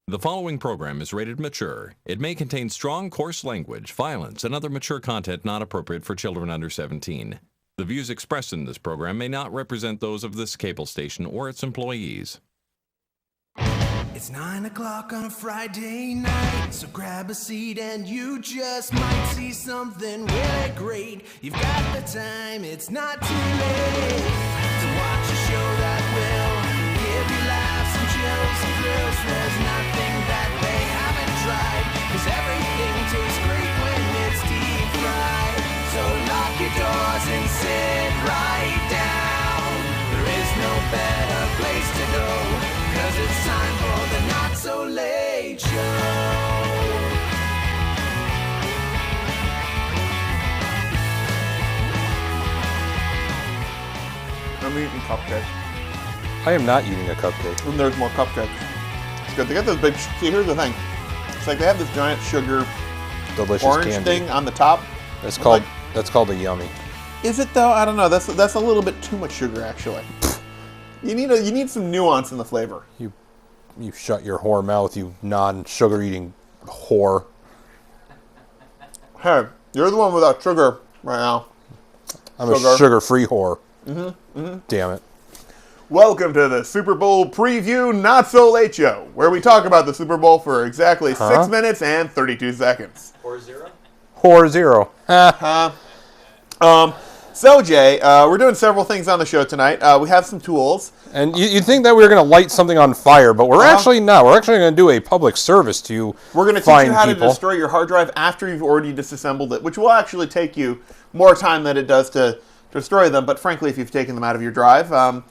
The following program is rated mature. It may contain strong, coarse language, violence, and other mature content not appropriate for children under 17. The views expressed in this program may not represent those of this cable station or its employees. It's 9 o'clock on a Friday night, so grab a seat and you just might see something really great. You've got the time, it's not too late to watch a show that will give you laughs and chills and thrills. There's nothing that they haven't tried, 'cause everything tastes great when it's deep fried. So lock your doors and sit right down. There is no better place to go, 'cause it's time for the Not So Late Show. I'm eating cupcakes. I am not eating a cupcake. And there's more cupcakes. It's good. They got those big. See, here's the thing. It's like they have this giant sugar Delicious orange candy. thing on the top. That's called a yummy. Is it though? I don't know. That's a little bit too much sugar, actually. You need some nuance in the flavor. You shut your whore mouth, you non-sugar eating whore. Hey, you're the one without sugar right now. I'm a sugar-free whore. Damn it. Welcome to the Super Bowl preview Not So Late Show, where we talk about the Super Bowl for exactly 6 minutes and 32 seconds. Whore zero. So Jay, we're doing several things on the show tonight. We have some tools. And you'd think that we were going to light something on fire, but we're actually not. We're actually going to do a public service to you. We're going to teach you how to destroy your hard drive after you've already disassembled it, which will actually take you more time than it does to destroy them. But frankly, if you've taken them out of your drive, but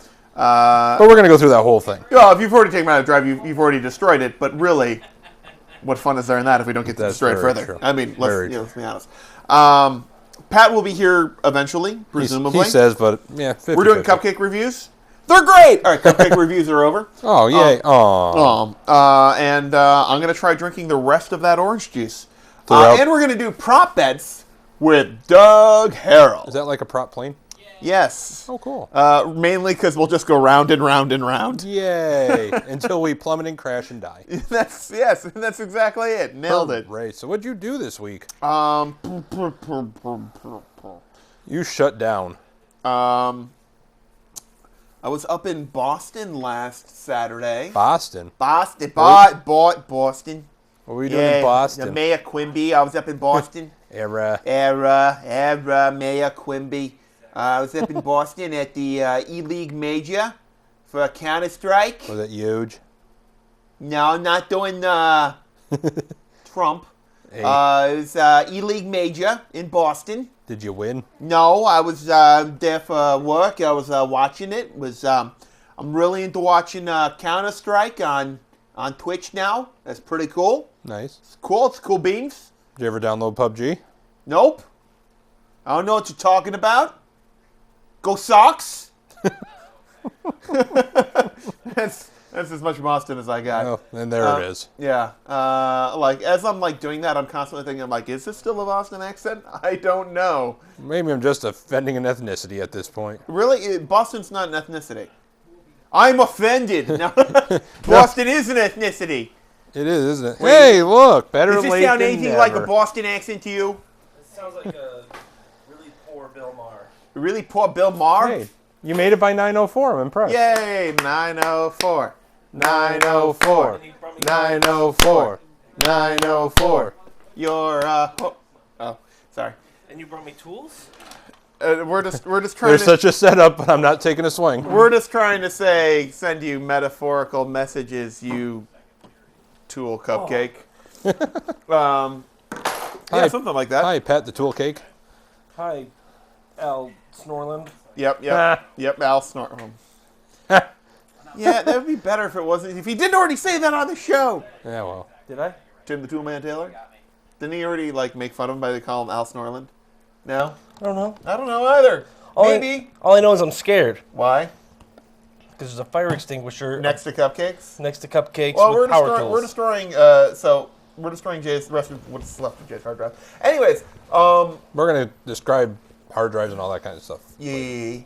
we're going to go through that whole thing. Yeah, if you've already taken them out of the drive, you've already destroyed it. But really, what fun is there in that if we don't get to destroy it further? True. I mean, let's be honest. Pat will be here eventually, presumably. He says, but yeah, 50, we're doing 50. cupcake reviews. They're great. All right, cupcake reviews are over. Oh yay! And I'm gonna try drinking the rest of that orange juice. And we're gonna do prop bets with Doug Harrell. Is that like a prop plane? Yes. Oh, cool. Mainly because we'll just go round and round and round. Yay! Until we plummet and crash and die. That's exactly it. Nailed it. Right. So what'd you do this week? You You shut down. I was up in Boston last Saturday. Boston. Boston. What were you doing in Boston? The Mayor Quimby. I was up in Boston. Mayor Quimby. I was up in Boston at the E-League Major for a Counter-Strike. Was it huge? No, not doing Trump. Hey. It was E-League Major in Boston. Did you win? No, I was there for work. I was watching it. I'm really into watching Counter-Strike on Twitch now. That's pretty cool. Nice. It's cool. It's cool beans. Did you ever download PUBG? Nope. I don't know what you're talking about. Go Sox. That's as much Boston as I got. Oh, and there it is. Yeah. As I'm doing that, I'm constantly thinking, is this still a Boston accent? I don't know. Maybe I'm just offending an ethnicity at this point. Really? Boston's not an ethnicity. I'm offended. No. Boston is an ethnicity. It is, isn't it? Hey, look. Better late than never. Does this sound anything like a Boston accent to you? It sounds like a really poor Bill Maher. Really poor Bill Maher? Hey, you made it by 9:04. I'm impressed. Yay, 9:04. 9:04. 9:04. 9:04. You're sorry. And you brought me tools? We're just trying There's such a setup, but I'm not taking a swing. We're just trying to send you metaphorical messages, you tool cupcake. Hi, something like that. Hi, Pat the Tool Cake. Hi, Al Snorland. Yep, Al Snorland. Yeah, that would be better if he didn't already say that on the show. Yeah, well. Did I? Tim the Toolman Taylor? Didn't he already make fun of him by they call him Al Snorland? No? I don't know. I don't know either. Maybe. All I know is I'm scared. Why? Because there's a fire extinguisher next to cupcakes. Well, we're power tools. We're destroying the rest of what's left of Jay's hard drive. Anyways, we're gonna describe hard drives and all that kind of stuff. Yeah.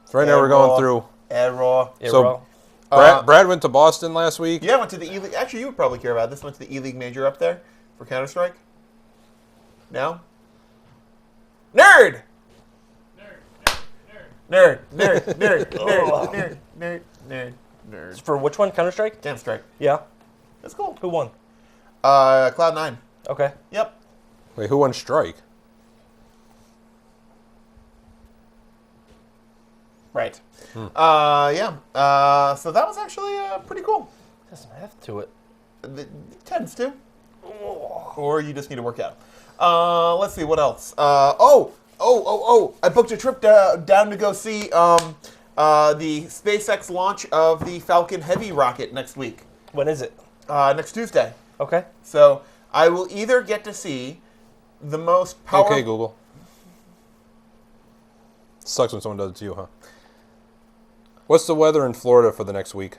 So right now we're going through. Error. So Brad went to Boston last week. Yeah, went to the E-League. Actually, you would probably care about this. Went to the E-League major up there for Counter-Strike. No? Nerd! Nerd. For which one? Counter-Strike? Counter-Strike. Yeah. That's cool. Who won? Cloud9. Okay. Yep. Wait, who won Strike? Right. Yeah. So that was actually pretty cool. Doesn't have to it. It tends to. Or you just need to work out. Let's see, what else? I booked a trip down to go see the SpaceX launch of the Falcon Heavy rocket next week. When is it? Next Tuesday. Okay. So I will either get to see the most powerful... Okay, Google. Sucks when someone does it to you, huh? What's the weather in Florida for the next week?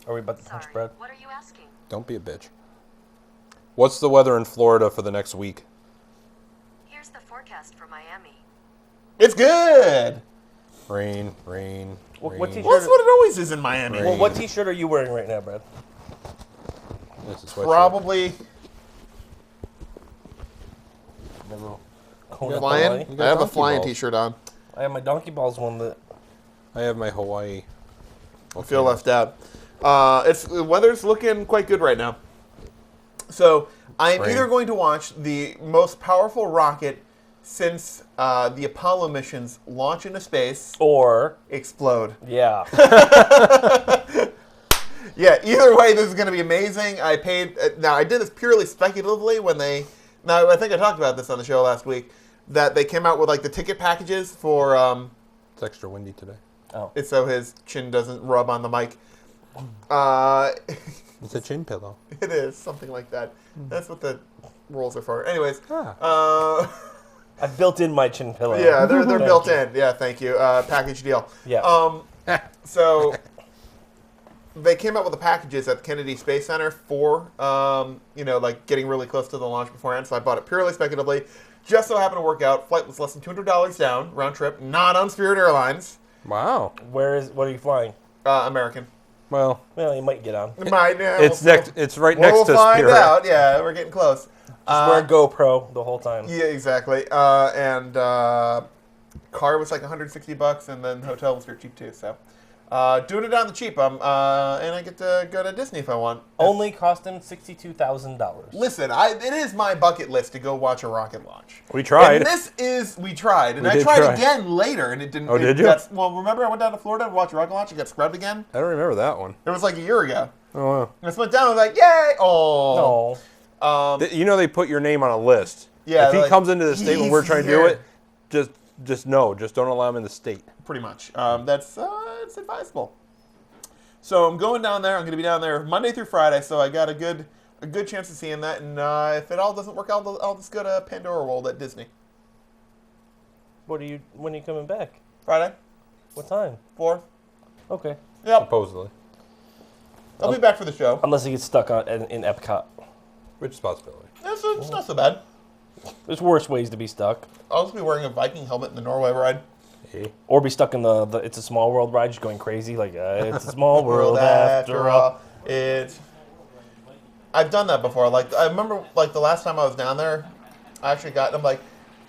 Are we about to punch Brad? What are you asking? Don't be a bitch. What's the weather in Florida for the next week? Here's the forecast for Miami. It's good! Rain. What rain. t-shirt? Well, that's what it always is in Miami. Well, what T-shirt are you wearing right now, Brad? It's a sweatshirt. Probably Kona flying. Hawaii. You got I have a donkey flying balls. t-shirt on. I have my Donkey Balls one that. I have my Hawaii. I feel left out. The weather's looking quite good right now. So I'm Rain. either going to watch the most powerful rocket since the Apollo missions launch into space Or explode. yeah. Yeah, either way, this is going to be amazing. I paid. Now, I did this purely speculatively when they. Now, I think I talked about this on the show last week. That they came out with like the ticket packages for. It's extra windy today. It's so his chin doesn't rub on the mic. It's a chin pillow. It is something like that. That's what the rules are for. Anyways, I built in my chin pillow. yeah, they're Thank built you. in. Yeah, thank you. Package deal. Yeah. So they came out with the packages at the Kennedy Space Center for, like getting really close to the launch beforehand. So I bought it purely speculatively. Just so happened to work out. Flight was less than $200 down, round trip. Not on Spirit Airlines. Wow. What are you flying? American. Well, Well, you might get on. Just Might, yeah, it's we'll- next. It's right We'll next to find Spirit. out. Yeah, we're getting close. wear a GoPro the whole time. Yeah, exactly. Car was like $160, and then hotel was dirt cheap too. So, doing it on the cheap. And I get to go to Disney if I want. Only costing $62,000. Listen, it is my bucket list to go watch a rocket launch. We tried. And we tried, and We I did tried try. again later, and it didn't. Oh, it did you? Well, remember I went down to Florida to watch a rocket launch and got scrubbed again. I don't remember that one. It was like a year ago. Oh wow. And I went down. I was like, "Yay!" Oh, No. You know they put your name on a list. Yeah, If he like, comes into the state when we're he's trying to do here. it, just no, just don't allow him in the state. pretty much. That's it's advisable. So I'm going down there. I'm going to be down there Monday through Friday. So I got a good chance of seeing that. And if it all doesn't work out, I'll just go to Pandora World at Disney. When are you coming back? Friday, What time? 4. Okay. Yep. Supposedly, I'll be back for the show. Unless he gets stuck in Epcot. which is a possibility. It's not so bad. There's worse ways to be stuck. I'll just be wearing a Viking helmet in the Norway ride. Hey. Or be stuck in the It's a Small World ride, just going crazy. Like, it's a small world after all. I've done that before. Like I remember, like the last time I was down there, I actually got. I'm like,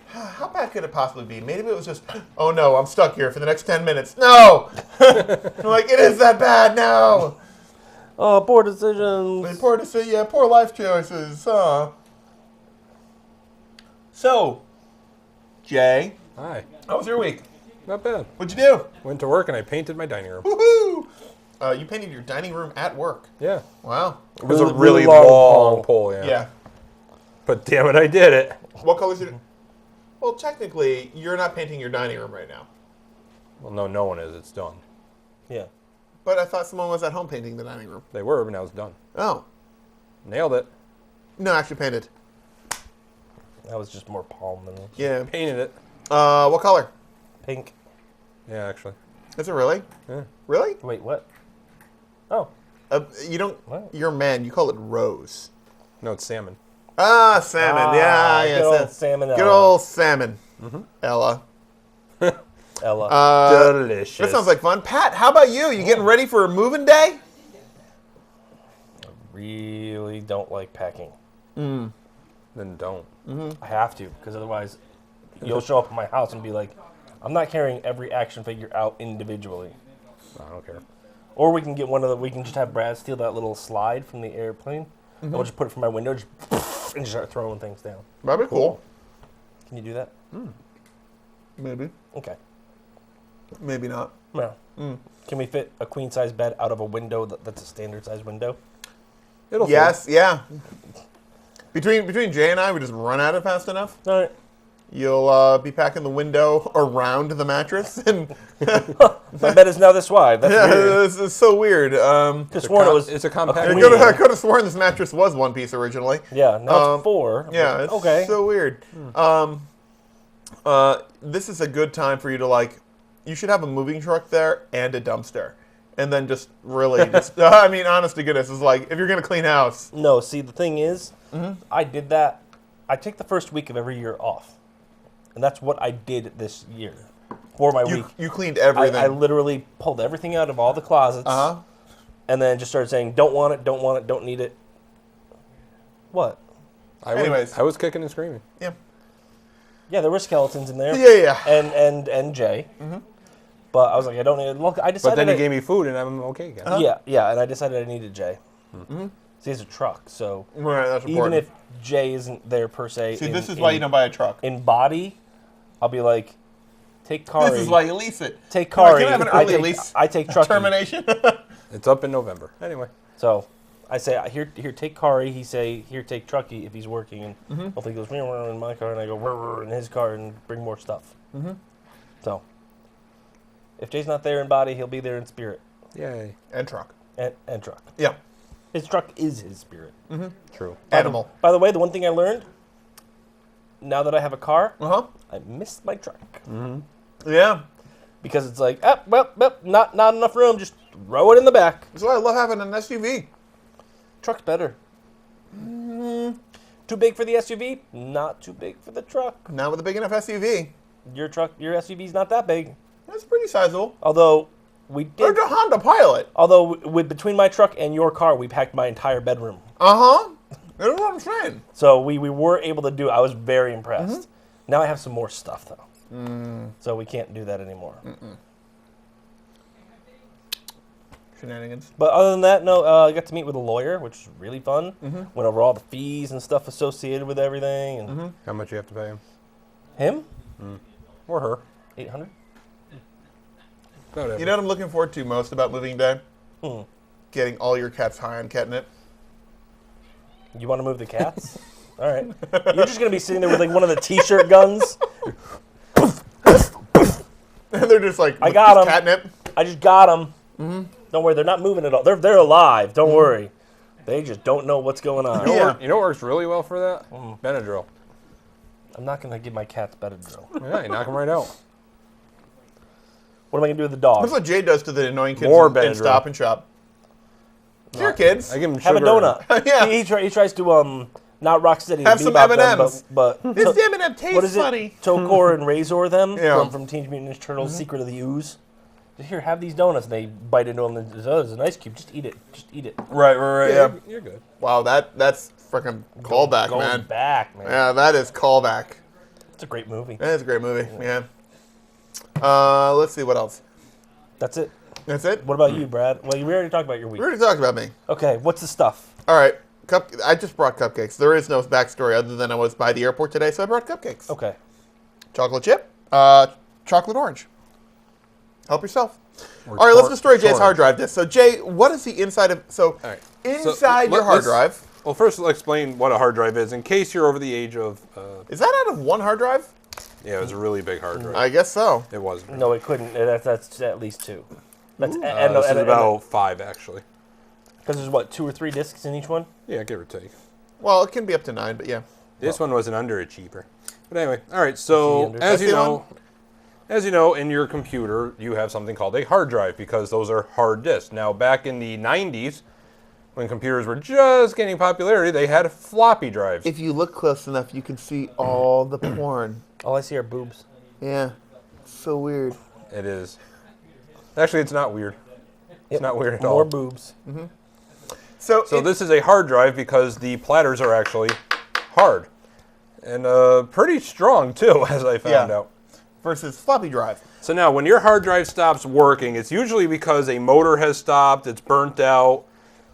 how bad could it possibly be? Maybe it was just, oh no, I'm stuck here for the next 10 minutes. No, I'm like it is that bad. No, Oh, poor decisions. poor decision. Yeah, poor life choices. So, Jay, Hi. how was your week? Not bad. What'd you do? Went to work and I painted my dining room. Woohoo! You painted your dining room at work. Yeah. Wow. It was a Really really long long pole, yeah. Yeah. But damn it, I did it. What colors did it? Well, technically, you're not painting your dining room right now. Well, no one is. It's done. Yeah. But I thought someone was at home painting the dining room. They were, but now it's done. Oh. Nailed it. No, actually painted. That was just more palm than Yeah. Painted it. What color? pink. Yeah, actually. Is it really? Yeah. Really? Wait, what? Oh. You don't. What? You're a man. You call it rose. No, it's salmon. Ah, salmon. Yeah, Good yeah. old salmon. Good old salmon. Mm-hmm. Ella. Ella. Delicious. That sounds like fun. Pat, how about you? You getting ready for moving day? really don't like packing. Then don't. I have to, because otherwise you'll show up at my house and be like, I'm not carrying every action figure out individually. I don't care. Or we can get we can just have Brad steal that little slide from the airplane, and we'll just put it from my window, and just start throwing things down. That'd be cool. Can you do that? Maybe. Okay. Maybe not. No. Can we fit a queen-size bed out of a window that's a standard-size window? It'll Yes, yeah. Between Jay and I, we just run at it fast enough. All right. You'll be packing the window around the mattress, and My bed is now this wide. That's weird. this is so weird. Could have sworn it was. It's a compact. queen. I could have sworn this mattress was one piece originally. Yeah, now it's 4. Yeah, it's Okay. so weird. This is a good time for you to you should have a moving truck there and a dumpster. And then just really, I mean, honest to goodness, it's like, if you're going to clean house. No, see, the thing is, I did that. I take the first week of every year off. And that's what I did this year for my week. You cleaned everything. I literally pulled everything out of all the closets. And then just started saying, don't want it, don't need it. What? Anyways. I was kicking and screaming. Yeah. Yeah, there were skeletons in there. Yeah. And Jay. But I was like, I don't need it. Look, I decided. But then he gave me food, and I'm okay again. Yeah, and I decided I needed Jay. So he has a truck, so Right, that's even important. if Jay isn't there per se. See, this is why you don't buy a truck. In body, I'll be like, take Kari. This is why you lease it. Take Come on, Kari. can I have an I early take, lease I take Truckee. termination? It's up in November. Anyway. So I say, here, take Kari. He say, here, take Truckee if he's working. And hopefully he goes, in my car, and I go, in his car, and bring more stuff. So if Jay's not there in body, he'll be there in spirit. Yay. And truck. And truck. Yeah. His truck is his spirit. True. Animal. By the way, the one thing I learned, now that I have a car, Uh-huh. I miss my truck. Yeah. Because it's like, not enough room, just throw it in the back. That's why I love having an SUV. Truck's better. Too big for the SUV, not too big for the truck. Now with a big enough SUV. Your SUV's not that big. That's pretty sizable. Although we Or did, the Honda Pilot. between my truck and your car, we packed my entire bedroom. Uh-huh. That's what I'm saying. So we were able to do. I was very impressed. Now I have some more stuff though, so we can't do that anymore. Shenanigans. But other than that, no. I got to meet with a lawyer, which was really fun. Went over all the fees and stuff associated with everything. And How much you have to pay him? him, Or her? 800. Whatever. You know what I'm looking forward to most about moving day? Getting all your cats high on catnip. You want to move the cats? All right. You're just gonna be sitting there with like one of the T-shirt guns. And they're just like, I got 'em. catnip. I just got them. Don't worry, they're not moving at all. They're alive. Don't worry. They just don't know what's going on. Yeah. You know what works really well for that? Benadryl. I'm not gonna give my cats Benadryl. Yeah, you knock them right out. What am I gonna do with the dog? That's what Jay does to the annoying kids More in Benadryl. Stop and Shop. Your kids. I give them Have sugar. a donut. Yeah. He tries to not Rocksteady. Have some Bebop them, M&Ms. but This M&M tastes what is funny. it? Tokor and Razor them Yeah. from Teenage Mutant Ninja Turtles: Secret of the Ooze. Here, have these donuts. They bite into them. And there's an ice cube. Just eat it. Just eat it. Right, yeah. You're good. Wow, that's freaking callback, Going man. back, man. Yeah, that is callback. It's a great movie. That is a great movie, yeah. Let's see, what else? That's it. That's it? What about you, Brad? Well, we already talked about your week. We already talked about me. Okay, what's the stuff? All right, I just brought cupcakes. There is no backstory other than I was by the airport today, so I brought cupcakes. Okay. Chocolate chip, chocolate orange. Help yourself. All right, let's destroy Jay's hard drive disk. So, Jay, what is the inside of... So, right. inside your hard let's- drive... Well, first, let's explain what a hard drive is in case you're over the age of. Is that out of one hard drive? Yeah, it was a really big hard drive. I guess so. It was. No, it couldn't. That's at least 2. That's This is about 5, actually. because there's what 2 or 3 discs in each one. Yeah, give or take. Well, it can be up to 9, but yeah. This one was an underachiever. But anyway, all right. So That's as the you know, in your computer, you have something called a hard drive because those are hard disks. Now, back in the 90s, when computers were just gaining popularity, they had floppy drives. If you look close enough, you can see all the porn. All I see are boobs. Yeah. So weird. It is. Actually, it's not weird. It's not weird at all. More boobs. So this is a hard drive because the platters are actually hard. And pretty strong, too, as I found out. versus floppy drive. So now, when your hard drive stops working, it's usually because a motor has stopped, it's burnt out,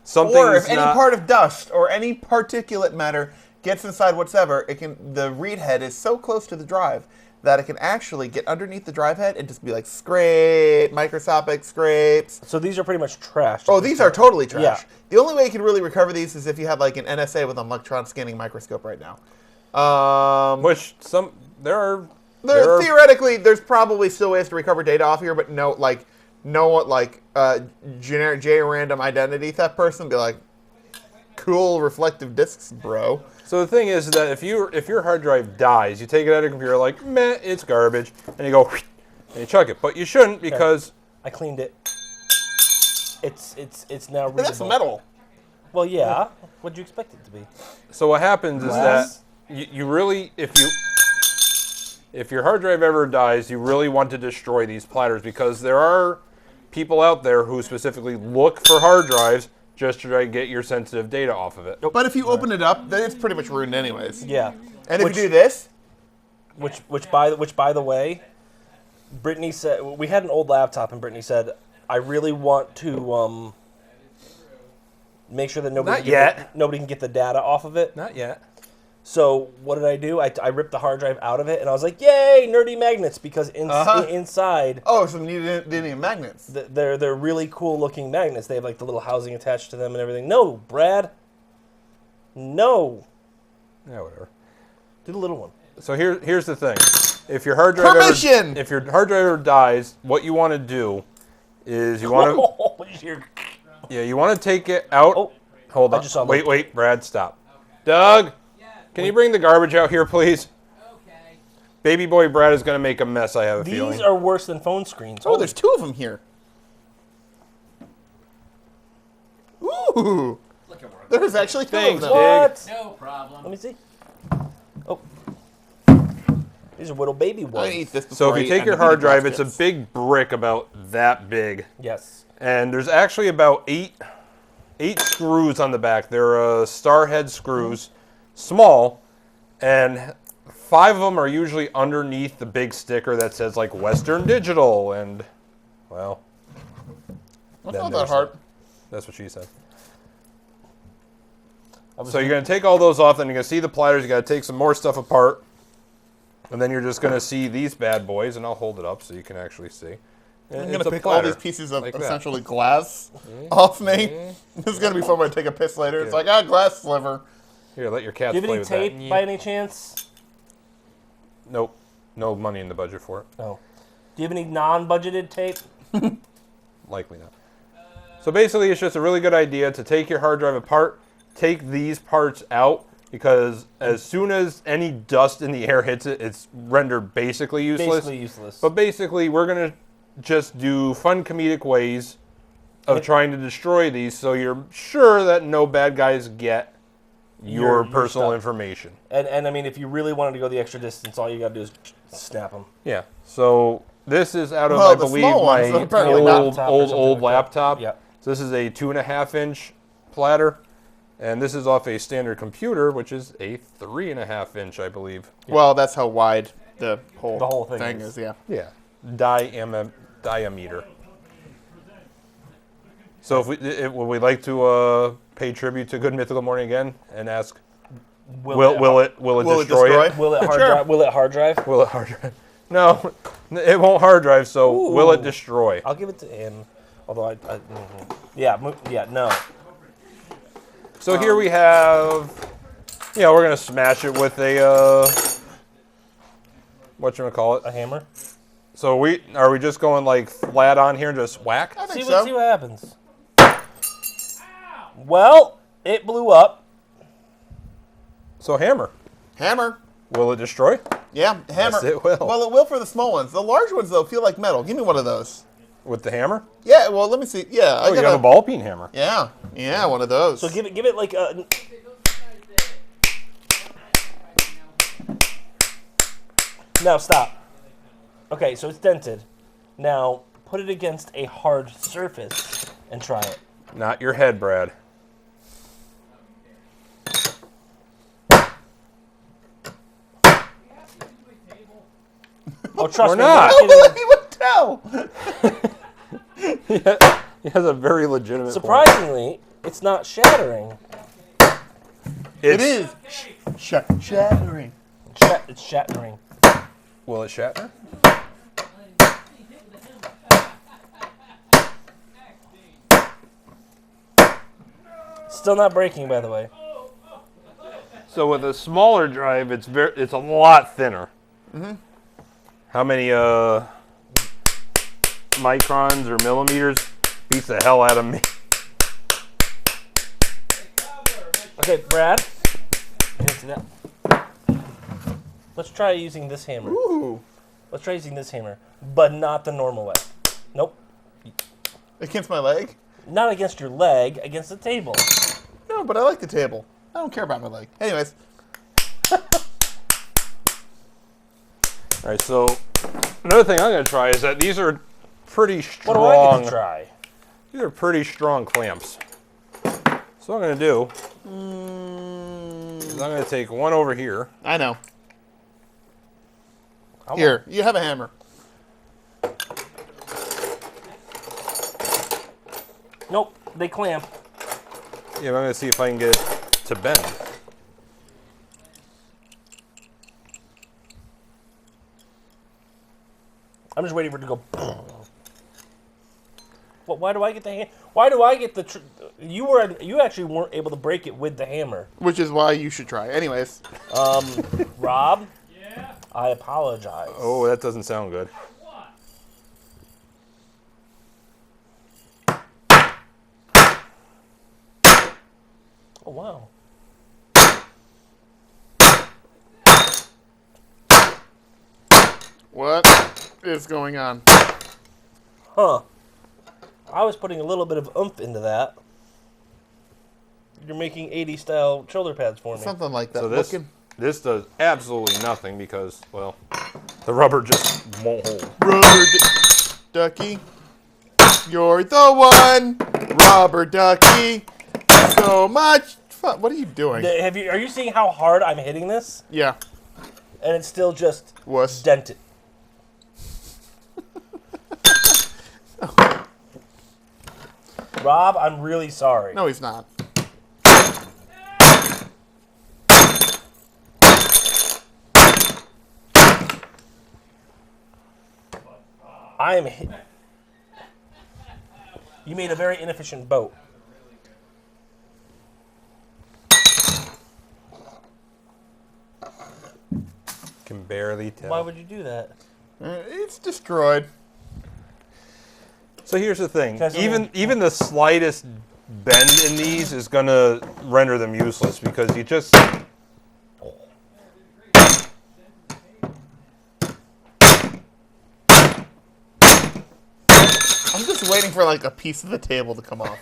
something's Or if any not... part of dust or any particulate matter gets inside whatever, the read head is so close to the drive that it can actually get underneath the drive head and just be like scrape, microscopic scrapes. So these are pretty much trash. Oh, these are totally trash. Yeah. The only way you can really recover these is if you had like an NSA with an electron scanning microscope right now. Which there are Theoretically, there's probably still ways to recover data off here, but generic J random identity theft person be like, cool reflective discs, bro. So the thing is that if your hard drive dies, you take it out of your computer like, meh, it's garbage, and you go, and you chuck it. But you shouldn't because... I cleaned it. It's now readable. That's metal. Well, yeah. What'd you expect it to be? So what happens is that you really, if your hard drive ever dies, you really want to destroy these platters because there are people out there who specifically look for hard drives just to try to get your sensitive data off of it. But if you open it up, then it's pretty much ruined anyways. Yeah. And if you do this, which by the way, Brittany said we had an old laptop, and Brittany said, "I really want to make sure that nobody can get the data off of it." Not yet. So what did I do? I ripped the hard drive out of it, and I was like, "Yay, nerdy magnets!" Because inside, some neodymium magnets. they're really cool looking magnets. They have like the little housing attached to them and everything. No, Brad. No. Yeah, whatever. Do the little one. So here's the thing: if your hard drive ever dies, what you want to do is you want to take it out. Oh, hold on. Wait, Brad, stop. Doug, can you bring the garbage out here, please? Okay. Baby boy Brad is going to make a mess, I have a feeling. These are worse than phone screens. Oh, there's two of them here. Ooh. There's actually two of them. What? No problem. Let me see. Oh. These are little baby ones. I eat this So before if you take your hard drive, it's a big brick about that big. Yes. And there's actually about eight screws on the back. They're star head screws, small, and 5 of them are usually underneath the big sticker that says like Western Digital, and well, That's not that hard. That's what she said. So you're going to take all those off, then you're going to see the platters. You got to take some more stuff apart, and then you're just going to see these bad boys, and I'll hold it up so you can actually see. I'm going to pick all these pieces of essentially glass off me. This is going to be fun when I take a piss later. It's like, glass sliver. Here, let your cats Do you have play any with tape that. by any chance? Nope. No money in the budget for it. No. Do you have any non-budgeted tape? Likely not. So basically, it's just a really good idea to take your hard drive apart, take these parts out, because as soon as any dust in the air hits it, it's rendered basically useless. But basically, we're going to just do fun comedic ways of trying to destroy these so you're sure that no bad guys get your personal information. And I mean, if you really wanted to go the extra distance, all you got to do is snap them. Yeah. So this is out of, I believe, my old laptop. Yeah. So this is a 2.5-inch platter. And this is off a standard computer, which is a 3.5-inch, I believe. Yeah. Well, that's how wide the whole thing is. Yeah. Yeah. Diameter. So would we like to pay tribute to Good Mythical Morning again and ask, will it destroy it? Will it hard drive? Will it hard drive? Will it hard drive? No, it won't hard drive. So will it destroy? I'll give it to him. Although no. So here we have, we're gonna smash it with a whatchamacallit? A hammer. So are we just going like flat on here and just whack? I think See what happens. Well, it blew up. So hammer. Hammer. Will it destroy? Yeah, hammer. Yes, it will. Well, it will for the small ones. The large ones, though, feel like metal. Give me one of those. With the hammer? Yeah, well, let me see. Yeah, you have a ball peen hammer. Yeah, one of those. So give it like a... Now stop. Okay, so it's dented. Now put it against a hard surface and try it. Not your head, Brad. Oh, trust Or me, not. we're not He would tell. He has a very legitimate point. surprisingly, it's not shattering. It is shattering. It's shattering. Will it shatter? Still not breaking, by the way. So with a smaller drive, it's a lot thinner. How many microns or millimeters? Beats the hell out of me. Okay, Brad. You can see that. Let's try using this hammer. Ooh. Let's try using this hammer, but not the normal way. Nope. Against my leg? Not against your leg, against the table. No, but I like the table. I don't care about my leg. Anyways. All right, so another thing I'm going to try is that these are pretty What strong. do I get to try? These are pretty strong clamps. So what I'm going to do is I'm going to take one over here. I know. I Here, you have a hammer. Nope, they clamp. Yeah, I'm going to see if I can get it to bend. I'm just waiting for it to go. Well, why do I get the Why do I get the? You actually weren't able to break it with the hammer. Which is why you should try. Anyways. Rob. Yeah. I apologize. Oh, that doesn't sound good. Oh wow. What is going on? Huh. I was putting a little bit of oomph into that. You're making 80s style shoulder pads for me. Something like that. So this Looking. this does absolutely nothing because, well, the rubber just won't hold. Rubber Ducky. You're the one. Rubber Ducky. So much fun. What are you doing? Are you seeing how hard I'm hitting this? Yeah. And it's still just Wuss. dented. Rob, I'm really sorry. No, he's not. I am. You made a very inefficient boat. Can barely tell. Why would you do that? It's destroyed. So here's the thing. Can I say something? Even the slightest bend in these is going to render them useless because you just... I'm just waiting for like a piece of the table to come off.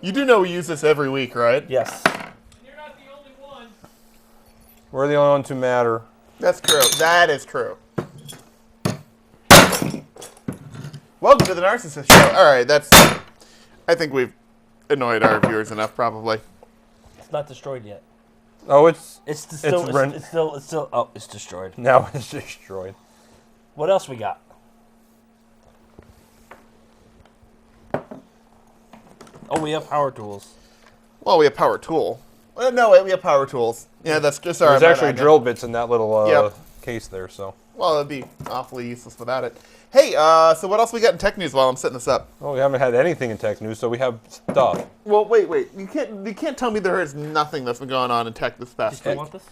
You do know we use this every week, right? Yes. We're the only ones who matter. That's true. That is true. Welcome to the Narcissist Show. All right, that's... I think we've annoyed our viewers enough, probably. It's not destroyed yet. Oh, it's Still. Oh, it's destroyed. now it's destroyed. What else we got? Oh, we have power tools. Well, we have power tool. No, wait, we have power tools. Yeah, that's just our... There's actually drill bits in that little Yep. case there, so... Well, it'd be awfully useless without it. Hey, so what else we got in tech news while I'm setting this up? Oh, we haven't had anything in tech news, so we have stuff. Well, wait. You can't tell me there is nothing that's been going on in tech this past Do you week. want this?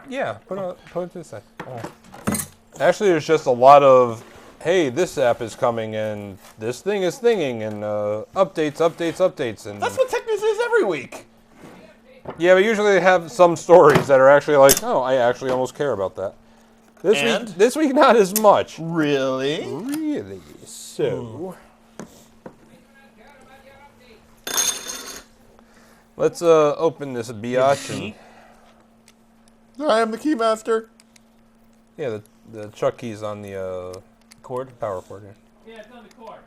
Yeah, put it to the side. Actually, there's just a lot of, hey, this app is coming, and this thing is thinging, and updates, and... That's what tech news is every week. Yeah, but usually they have some stories that are actually like, oh, I actually almost care about that. And? This week, not as much. Really? Really? So... Let's open this biatch. And, I am the keymaster. yeah, the chuck key's on the Cord. power cord here. Yeah, it's on the cord.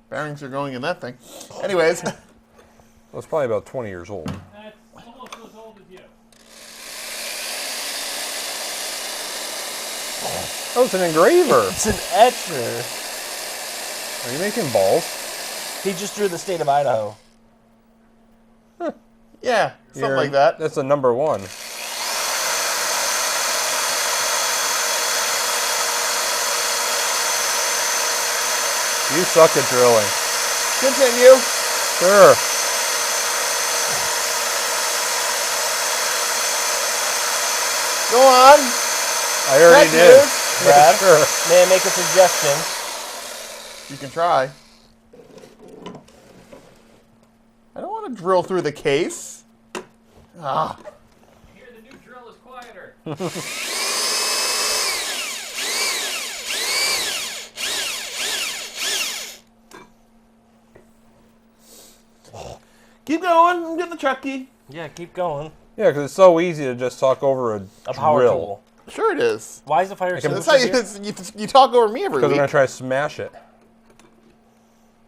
Bearings are going in that thing. Anyways, Well, it's probably about 20 years old. That's almost as old as you. Oh, it's an engraver. It's an etcher. Are you making balls? He just drew the state of Idaho. Yeah, something You're- like that. That's a number 1. You suck at drilling. Continue. Sure. Go on. I already Tech did. news. Brad, Sure. may I make a suggestion? You can try. I don't want to drill through the case. Ah. Here, the new drill is quieter. Keep going. I'm getting the truck key. Yeah, keep going. Yeah, because it's so easy to just talk over A power drill. tool. Sure it is. Why is the fire That's extinguisher how here? you talk over me every Because we're week. going to try to smash it.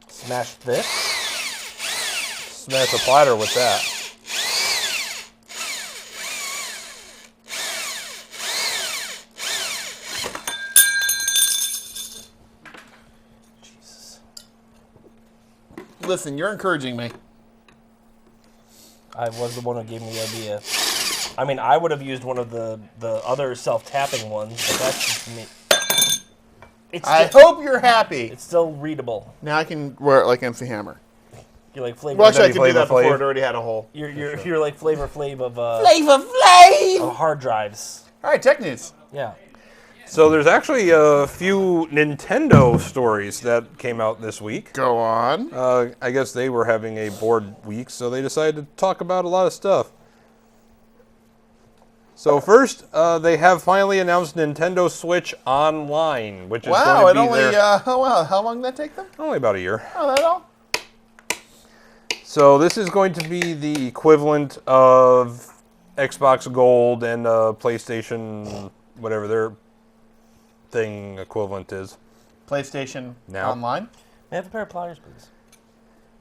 Smash this? Smash a platter with that. Jesus. Listen, you're encouraging me. I was the one who gave me the idea. I mean, I would have used one of the other self-tapping ones, but that's just me. It's I still, hope you're happy. it's still readable. Now I can wear it like MC Hammer. You're like Flavor. Well, actually, I be can do that Flavor before Flav? it already had a hole. You're like Flavor Flav of Flavor Flav! of hard drives. All right, tech news. Yeah. So there's actually a few Nintendo stories that came out this week. Go on. I guess they were having a bored week, so they decided to talk about a lot of stuff. So first, they have finally announced Nintendo Switch Online, which is Wow, going it to be only, there oh wow, how long did that take them? only about a year. Oh, that all? So this is going to be the equivalent of Xbox Gold and PlayStation, whatever their thing equivalent is. PlayStation Now. Online? May I have a pair of pliers, please?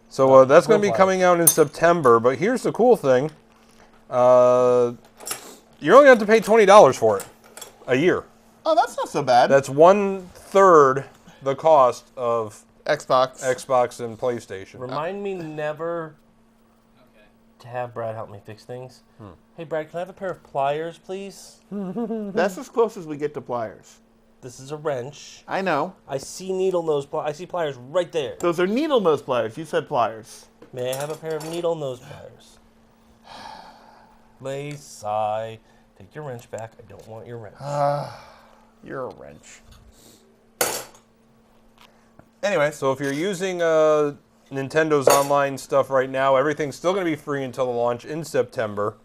So that's going to be Profile. coming out in September, but here's the cool thing. You're only going to have to pay $20 for it a year. Oh, that's not so bad. That's 1/3 the cost of Xbox. Xbox and PlayStation. Remind me never to have Brad help me fix things. Hey, Brad, can I have a pair of pliers, please? That's as close as we get to pliers. This is a wrench. I know. I see needle nose. I see pliers right there. Those are needle nose pliers. You said pliers. May I have a pair of needle nose pliers? Lay, sigh. Take your wrench back. I don't want your wrench. You're a wrench. Anyway, So if you're using Nintendo's online stuff right now, everything's still going to be free until the launch in September.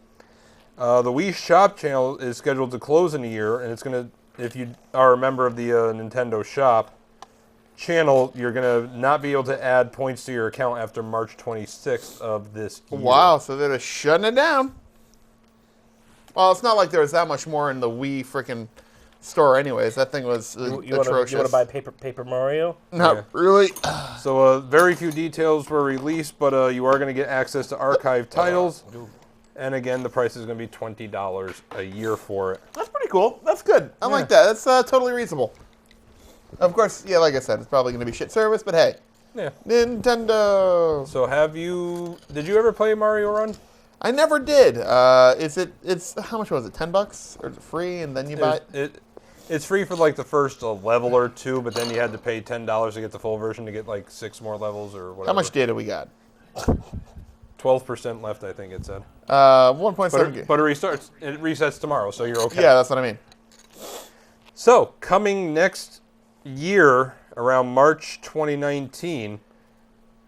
The Wii Shop channel is scheduled to close in a year, and it's going to, if you are a member of the Nintendo Shop channel, you're going to not be able to add points to your account after March 26th of this year. wow, so they're just shutting it down. Well, it's not like there was that much more in the Wii freaking store anyways. That thing was You atrocious. want to buy Paper Mario? Not Yeah. really. So very few details were released, but you are going to get access to archive titles. And again, the price is going to be $20 a year for it. That's pretty cool. That's good. I like that. That's totally reasonable. Of course, yeah, like I said, it's probably going to be shit service, but hey. Yeah. Nintendo. So did you ever play Mario Run? I never did. It's how much was it? $10? Or is it free and then you buy it? It's free for like the first level or two, but then you had to pay $10 to get the full version to get like 6 more levels or whatever. How much data we got? 12% left, I think it said. 1.7 gig. But it resets tomorrow, so you're okay. Yeah, that's what I mean. So, coming next year, around March 2019,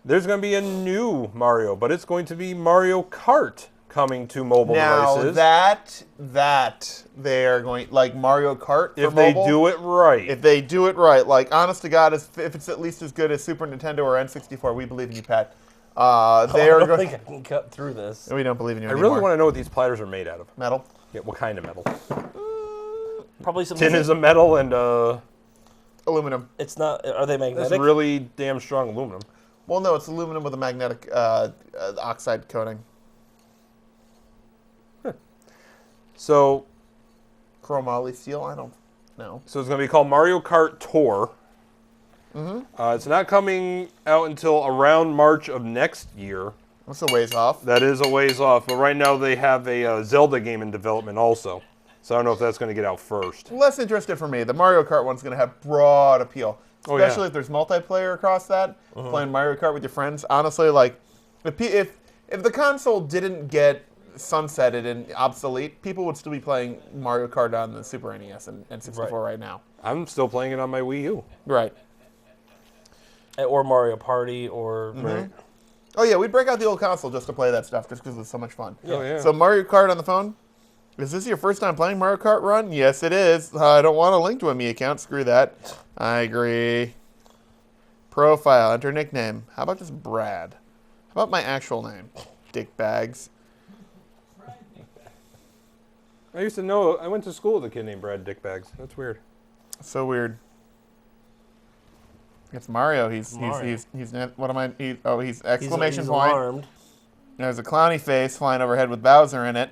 there's going to be a new Mario, but it's going to be Mario Kart coming to mobile Now devices. that they are going like Mario Kart for if they mobile, do it right. If they do it right, like honest to God, if it's at least as good as Super Nintendo or N64, we believe in you, Pat. They I are don't going. think I can cut through this. We don't believe in you I anymore. really want to know what these platters are made out of. metal. Yeah, what kind of metal? Probably some. Tin is a metal, and Aluminum. It's not. Are they that's magnetic? really damn strong aluminum. Well, no, it's aluminum with a magnetic oxide coating. So, Chromoly steel. I don't No. So it's going to be called Mario Kart Tour. It's not coming out until around March of next year. That's a ways off. That is a ways off, but right now they have a Zelda game in development also. So I don't know if that's going to get out first. Less interested for me. The Mario Kart one's going to have broad appeal. Oh, yeah. Especially if there's multiplayer across that. Playing Mario Kart with your friends. Honestly, like, if the console didn't get sunsetted and obsolete, people would still be playing Mario Kart on the Super NES and 64 right now. I'm still playing it on my Wii U. Right. Or Mario Party, or right. Oh, yeah, we'd break out the old console just to play that stuff, just because it's so much fun. Oh, yeah. So Mario Kart on the phone? Is this your first time playing Mario Kart Run? Yes, it is. I don't want a link to a Me account. Screw that. I agree. Profile. Enter nickname. How about just Brad? How about my actual name? Dick Bags. I used to know, I went to school with a kid named Brad Dickbags. That's weird. So weird. It's Mario. He's what am I? He's exclamation he's point. alarmed. There's a clowny face flying overhead with Bowser in it.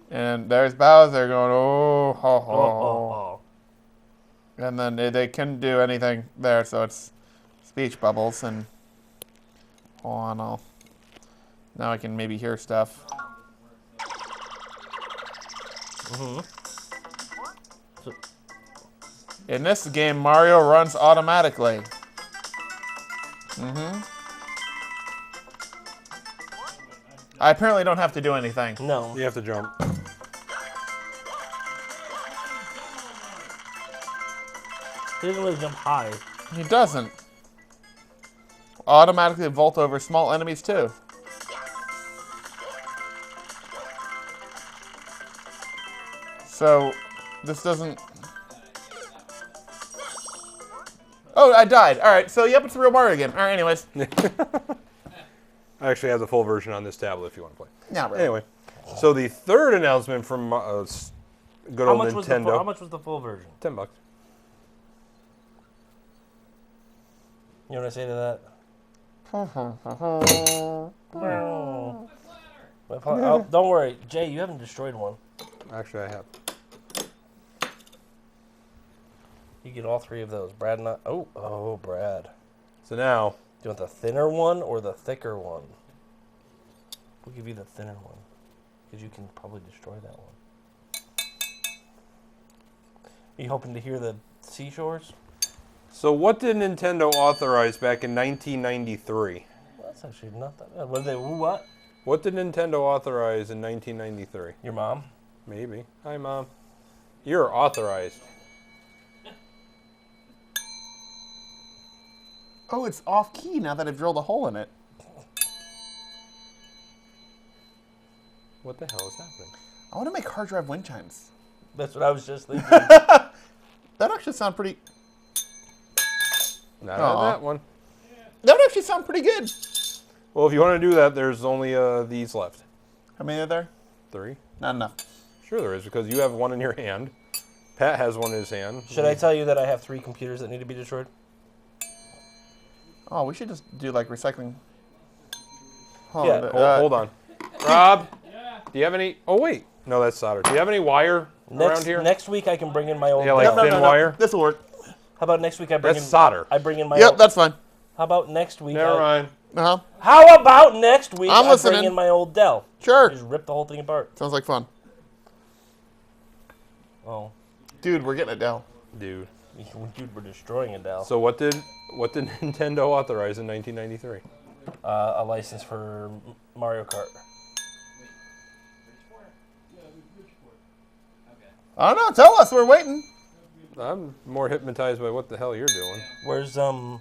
And there's Bowser going, oh, ho, ho. Oh. And then they couldn't do anything there, so it's speech bubbles. And oh no. Now I can maybe hear stuff. In this game, Mario runs automatically. I apparently don't have to do anything. No. You have to jump. He doesn't really jump high. He doesn't. Automatically vault over small enemies too. So, this doesn't... Oh, I died. Alright, so yep, it's the real Mario game. Alright, anyways. I actually have the full version on this tablet if you want to play. Not really. Anyway, so the third announcement from good How old much Nintendo. how much was the full version? $10. You know what I say to that? Oh, don't worry, Jay. You haven't destroyed one. Actually, I have. You get all three of those. Brad and I. Oh, Brad. So now, Do you want the thinner one or the thicker one? We'll give you the thinner one, because you can probably destroy that one. Are you hoping to hear the seashores? so what did Nintendo authorize back in 1993? Well, that's actually not that bad. What? What did Nintendo authorize in 1993? Your mom? Maybe. Hi, Mom. You're authorized. Oh, it's off key now that I've drilled a hole in it. What the hell is happening? I want to make hard drive wind chimes. That's what I was just thinking. That actually sound pretty... Not Aw. on that one. That would actually sound pretty good. Well, if you want to do that, there's only these left. How many are there? 3. Not enough. Sure there is, because you have one in your hand. Pat has one in his hand. Should I tell you that I have 3 computers that need to be destroyed? Oh, we should just do like recycling. Yeah. Hold on. Rob, do you have any... Oh, wait. No, that's solder. Do you have any wire around here? Next week I can bring in my old. Yeah, like Dell. thin wire? This will work. How about next week I bring That's in solder. I bring in my. Yep, old, that's fine. How about next week? Never mind. Uh-huh. How about next week I'm I bring listening. in my old Dell? Sure. Just rip the whole thing apart. Sounds like fun. Oh, Dude, we're getting a Dell. Dude. dude, we're destroying a Dell. So what did Nintendo authorize in 1993? A license for Mario Kart. I don't know. Tell us. We're waiting. I'm more hypnotized by what the hell you're doing. Where's all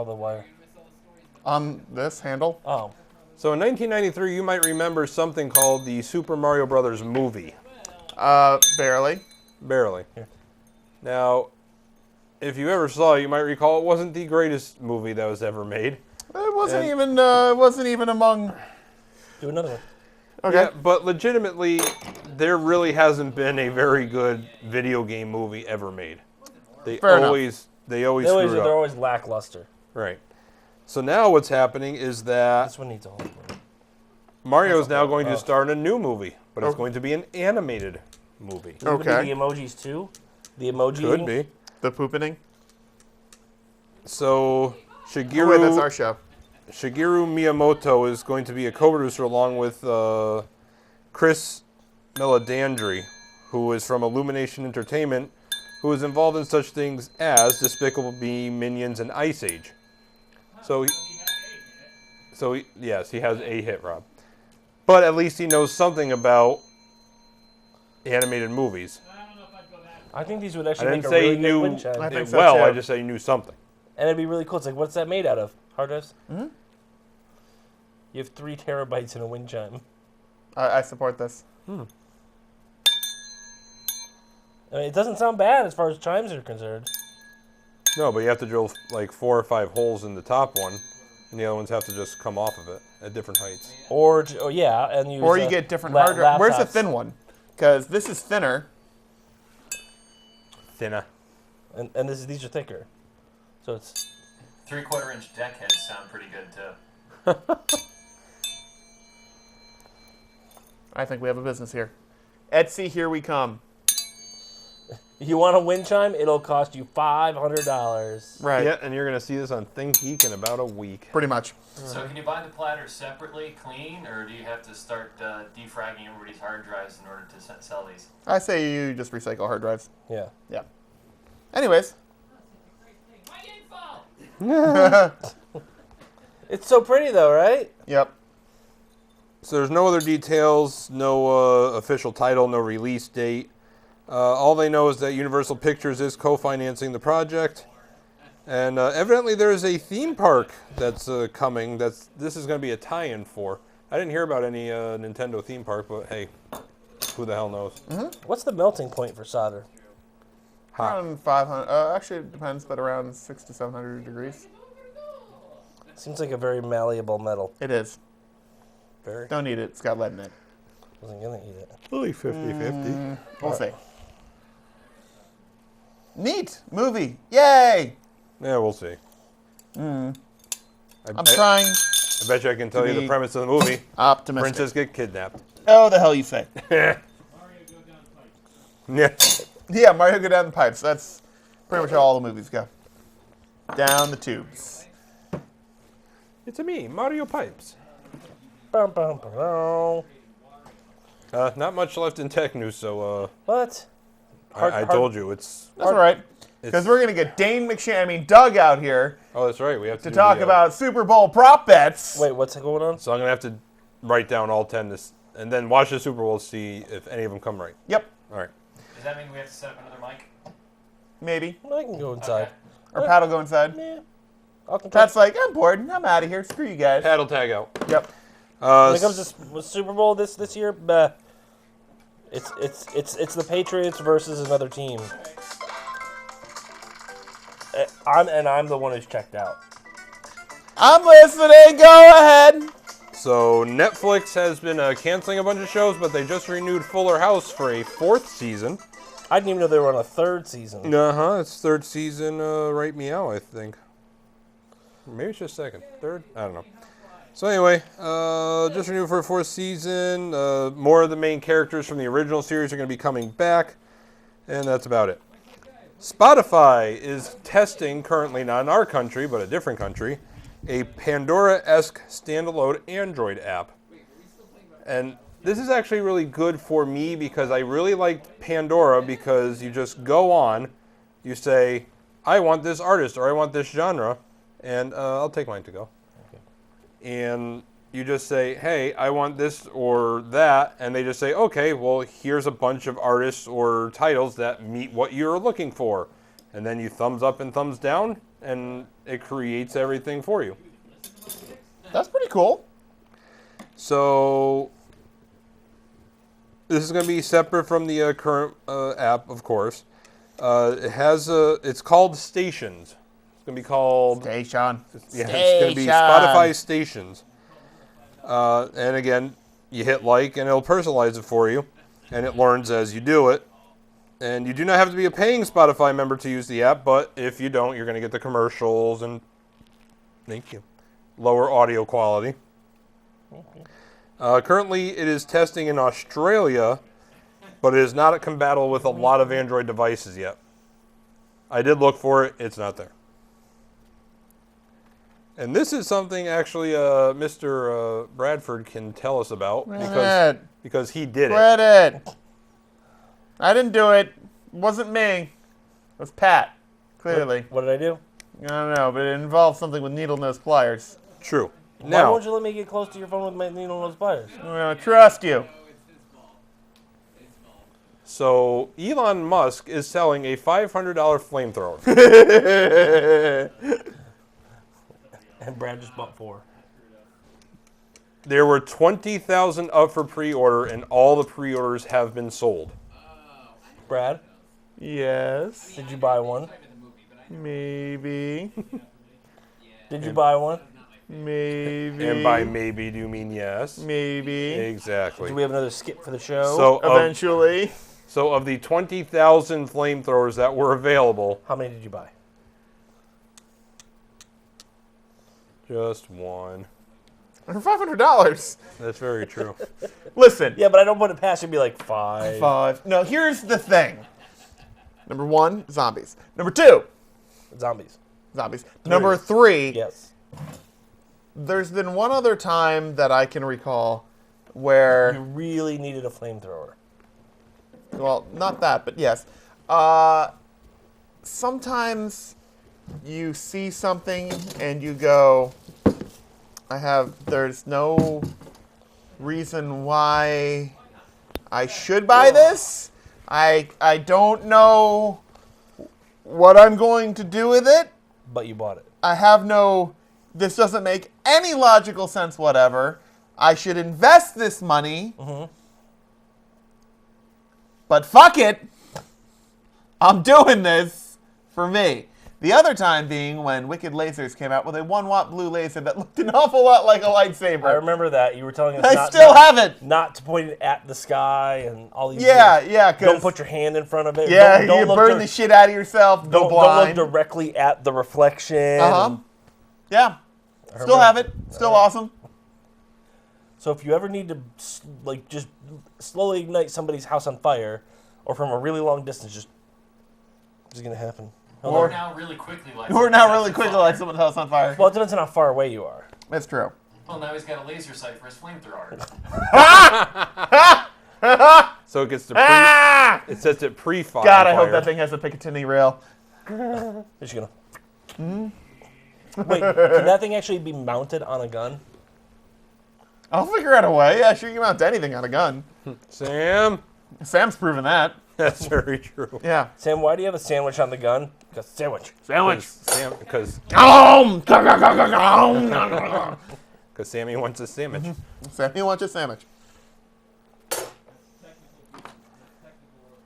the wire? On this handle. Oh, So in 1993, you might remember something called the Super Mario Brothers movie. Barely. Barely. Here. Now, if you ever saw it, you might recall it wasn't the greatest movie that was ever made. It wasn't And- even among. do another one. Okay. Yeah, but legitimately, there really hasn't been a very good video game movie ever made. They Fair enough. always screw it up. They're always lackluster. Right. So now what's happening is that This one needs a whole one. Mario is now going to star in a new movie, but it's going to be an animated movie. Is it gonna Okay. be the emojis too? The emoji. Could be. The poopening. So Oh, wait, that's our Shigeru show. Miyamoto is going to be a co-producer along with Chris Meledandri, who is from Illumination Entertainment, who is involved in such things as Despicable Me, Minions, and Ice Age. Yes, he has a hit, Rob. But at least he knows something about animated movies. I think these would I actually didn't make a say really he good knew wind chime. I think it so, well, too. I just say he knew something. And it'd be really cool. It's like, what's that made out of? Hard drives? Mm-hmm. You have 3 terabytes in a wind chime. I support this. I mean, it doesn't sound bad as far as chimes are concerned. No, but you have to drill like 4 or 5 holes in the top one, and the other ones have to just come off of it at different heights. Or yeah, and use Or you get different hard drive. Where's the laptops. thin one? Because this is thinner. Thinner. And these are thicker. So it's 3/4-inch deck heads sound pretty good too. I think we have a business here. Etsy, here we come. you want a wind chime, it'll cost you $500. Right. Yeah, and you're going to see this on Think Geek in about a week. Pretty much. So can you buy the platters separately, clean, or do you have to start defragging everybody's hard drives in order to sell these? I say you just recycle hard drives. Yeah. Yeah. Anyways. It's so pretty though, right? Yep. So there's no other details, no official title, no release date. All they know is that Universal Pictures is co-financing the project. And evidently there is a theme park that's coming. This is going to be a tie-in for. I didn't hear about any Nintendo theme park, but hey, who the hell knows? What's the melting point for solder? Around 500. Actually, it depends, but around 600 to 700 degrees. Seems like a very malleable metal. It is. Very. Don't eat it. It's got lead in it. Wasn't gonna eat it. Really 50-50. We'll see. Neat movie. Yay! Yeah, we'll see. I'm trying I bet you I can tell you the be premise of the movie. optimistic. Princess get kidnapped. Oh, the hell you say? Yeah. Yeah, Mario go down the pipes. That's pretty much how all the movies go. Down the tubes. It's a me, Mario Pipes. Bum, bum, bum. Not much left in tech news, so What? I told you it's. That's all right. Because we're going to get Doug out here Oh, that's right. We have to do talk the, about Super Bowl prop bets. Wait, what's going on? So I'm gonna have to write down all 10 and then watch the Super Bowl to see if any of them come right. Yep, All right. Does that mean we have to set up another mic? maybe. I can go inside. Okay. Or Pat will go inside. Yeah. I'll control. Pat's like, I'm bored. I'm out of here. Screw you guys. Paddle tag out. Yep. When it comes to Super Bowl this year, it's the Patriots versus another team. I'm the one who's checked out. I'm listening. Go ahead. So Netflix has been canceling a bunch of shows, but they just renewed Fuller House for a 4th season. I didn't even know they were on a 3rd season. It's 3rd season. Right meow, I think. Maybe it's just 2nd, 3rd. I don't know. So anyway, just renewed for a 4th season. More of the main characters from the original series are going to be coming back, and that's about it. Spotify is testing, currently not in our country, but a different country, a Pandora-esque standalone Android app. And this is actually really good for me because I really liked Pandora because you just go on, you say, I want this artist or I want this genre, and I'll take mine to go. And you just say, hey, I want this or that, and they just say, okay, well, here's a bunch of artists or titles that meet what you're looking for. And then you thumbs up and thumbs down, and it creates everything for you. That's pretty cool. So this is going to be separate from the current app, of course. It's called Stations. It's going to be called... Station. Yeah, it's going to be Spotify Stations. And again, you hit like and it'll personalize it for you. And it learns as you do it. And you do not have to be a paying Spotify member to use the app, but if you don't, you're going to get the commercials and thank you. Lower audio quality. Currently, it is testing in Australia, but it is not compatible with a lot of Android devices yet. I did look for it. It's not there. And this is something actually Mr. Bradford can tell us about because he did it. Credit. I didn't do it. It wasn't me. It was Pat, clearly. What did I do? I don't know, but it involves something with needle nose pliers. True. Why Now, won't you let me get close to your phone with my needle nose pliers? I'm going to trust you. so Elon Musk is selling a $500 flamethrower. And Brad just bought 4. There were 20,000 up for pre-order, and all the pre-orders have been sold. Brad, Yes. did you buy one? Maybe. Did you buy one? Maybe. And by maybe, do you mean yes? Maybe. Exactly. Do we have another skip for the show? Eventually. So of the 20,000 flamethrowers that were available, How many did you buy? just one. For $500. That's very true. Listen. Yeah, but I don't put it past you and be like 5. 5. No, here's the thing. Number 1, zombies. Number 2, Zombies. zombies. Number 3, Yes. there's been one other time that I can recall where, You really needed a flamethrower. well, not that, but yes. Sometimes you see something and you go, there's no reason why I should buy this. I don't know what I'm going to do with it. But you bought it. I have this doesn't make any logical sense whatever. I should invest this money. But fuck it. I'm doing this for me. The other time being when Wicked Lasers came out with a 1-watt blue laser that looked an awful lot like a lightsaber. I remember that. You were telling us I still have it. not to point it at the sky and all these Yeah, things. yeah. Don't put your hand in front of it. Yeah, don't you look burn the shit out of yourself. Go don't look blind. directly at the reflection. Uh-huh. Yeah. Still have it. Still awesome. So if you ever need to just slowly ignite somebody's house on fire, or from a really long distance, just gonna happen. Or now really quickly like. We're now really quickly like someone's house on fire. Well, it depends on how far away you are. That's true. Well, now he's got a laser sight for his flamethrower. So it gets to Ah! it sets it pre-fire. God, I hope that thing has a Picatinny rail. You're just gonna. Wait, can that thing actually be mounted on a gun? I'll figure out a way. Yeah, sure, you can mount anything on a gun. Sam, Sam's proven that. that's very true. Yeah. Sam, why do you have a sandwich on the gun? Because sandwich. Because Sammy wants a sandwich. Sammy wants a sandwich.